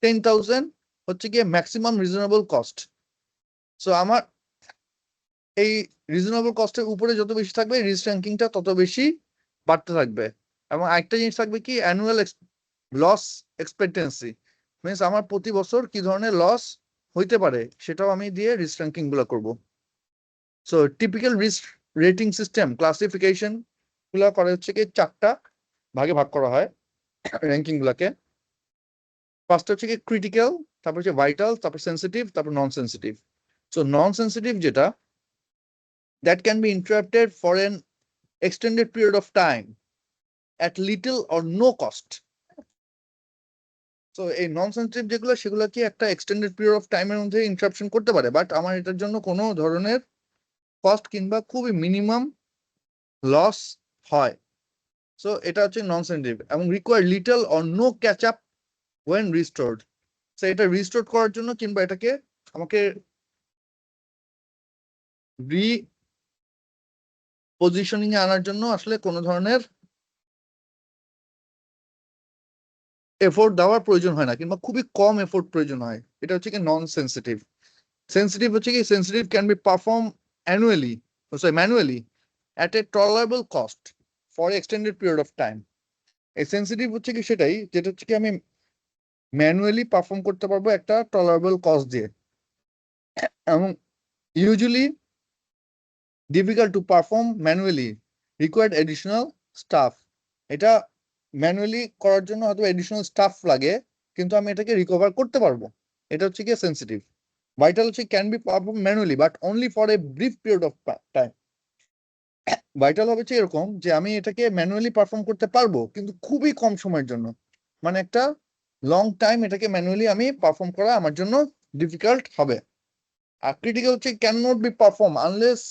10,000 হচ্ছে কি ম্যাক্সিমাম রিজনেবল কস্ট। সো আমার এই রিজনেবল কস্টের উপরে যত বেশি থাকবে রিস্ক র্যাঙ্কিংটা তত বেশি বাড়তে থাকবে। এবং আরেকটা জিনিস থাকবে কি অ্যানুয়াল লস এক্সপেক্টেন্সি, মিনস আমার প্রতি বছর কি ধরনের লস হইতে পারে সেটাও আমি দিয়ে রিস্ক র্যাঙ্কিং গুলো করবো। So typical risk rating system classification গুলা করা হচ্ছে কি 4টা ভাগে ভাগ করা হয় র্যাঙ্কিং গুলাকে। ফার্স্ট হচ্ছে কি ক্রিটিক্যাল, তারপর হচ্ছে ভাইটাল, তারপর সেন্সিটিভ, তারপর নন সেন্সিটিভ। সো নন সেন্সিটিভ যেটা, that can be interrupted for an extended period of time at little or no cost. So এই নন সেন্সিটিভ যেগুলো সেগুলো কি একটা এক্সটেন্ডেড পিরিয়ড অফ টাইমের মধ্যে ইন্টারাপশন করতে পারে, বাট আমার এটার জন্য কোনো ধরনের কস্ট কিংবা খুবই মিনিমাম লস হয়। সো এটা হচ্ছে নন সেন্সিটিভ এবং require little or no catch up when restored. So এটা রিস্টোর করার জন্য কিংবা এটাকে আমাকে রি পজিশনিং এ আনার জন্য আসলে কোনো ধরনের এফোর্ট দেওয়ার প্রয়োজন হয় না, কিংবা খুবই কম এফোর্ট প্রয়োজন হয়। এটা হচ্ছে কি নন সেন্সিটিভ। সেন্সিটিভ হচ্ছে কি sensitive can be perform manually at a tolerable cost for extended period of time. এই সেন্সিটিভ হচ্ছে কি সেটাই যেটা হচ্ছে কি আমি ম্যানুয়ালি পারফর্ম করতে পারবো একটা টলারেবল কস্ট দিয়ে, এবং usually difficult to perform manually, required additional staff. এটা ম্যানুয়ালি করার জন্য হয়তো এডিশনাল স্টাফ লাগে, কিন্তু আমি এটাকে রিকভার করতে পারবো। এটা হচ্ছে কি সেন্সিটিভ। ভাইটাল হচ্ছে can be perform manually but only for a brief period of time. Vital হবে হচ্ছে এরকম যে আমি এটাকে ম্যানুয়ালি পারফর্ম করতে পারবো কিন্তু খুবই কম সময়ের জন্য, মানে একটা লং টাইম এটাকে ম্যানুয়ালি আমি পারফর্ম করা আমার জন্য ডিফিকাল্ট হবে। আর ক্রিটিক্যাল হচ্ছে can not be perform unless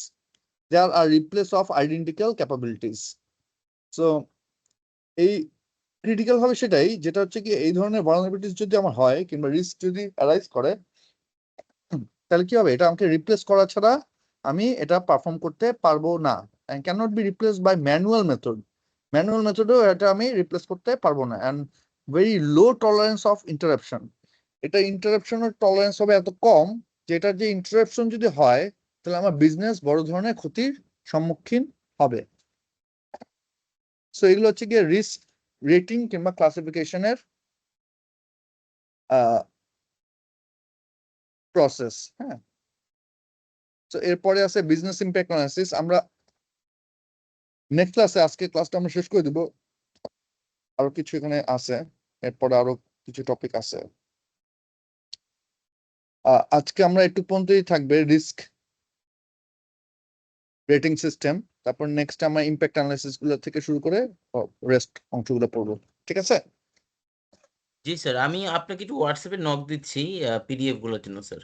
there are replace of identical capabilities. So এই ক্রিটিক্যাল হবে সেটাই যেটা হচ্ছে কি এই ধরনের vulnerabilities যদি আমার হয় কিংবা রিস্ক যদি অ্যারাইজ করে, তাহলে কি হবে, এটা আমাকে রিপ্লেস করা ছাড়া আমি এটা পারফর্ম করতে পারবো না। and cannot be replaced by manual মেথডও এটা আমি রিপ্লেস করতে পারবো না। and very low tolerance of interruption, এটা ইন্টারাপশনের টলারেন্স হবে এত কম যে এটা যে ইন্টারাপশন যদি হয় তাহলে আমার বিজনেস বড় ধরনের ক্ষতির সম্মুখীন হবে। সো এগুলো হচ্ছে গিয়ে রিস্ক রেটিং কিংবা ক্লাসিফিকেশনের প্রসেস। হ্যাঁ, তো এরপরে আছে বিজনেস ইম্প্যাক্ট অ্যানালিসিস। আমরা নেক্সট ক্লাসে, আজকে ক্লাসটা আমরা শেষ করে দিব, আরো কিছু এখানে আছে, এরপরে আরো কিছু টপিক আছে। আজকে আমরা একটু পর্যন্তই থাকবে রিস্ক রেটিং সিস্টেম, তারপর নেক্সট আমরা ইম্প্যাক্ট অ্যানালিসিস গুলো থেকে শুরু করে রেস্ট অংশগুলো পড়বো। ঠিক আছে? জি স্যার, আমি আপনাকে একটু হোয়াটসঅ্যাপে নক দিচ্ছি পিডিএফ গুলোর জন্য স্যার।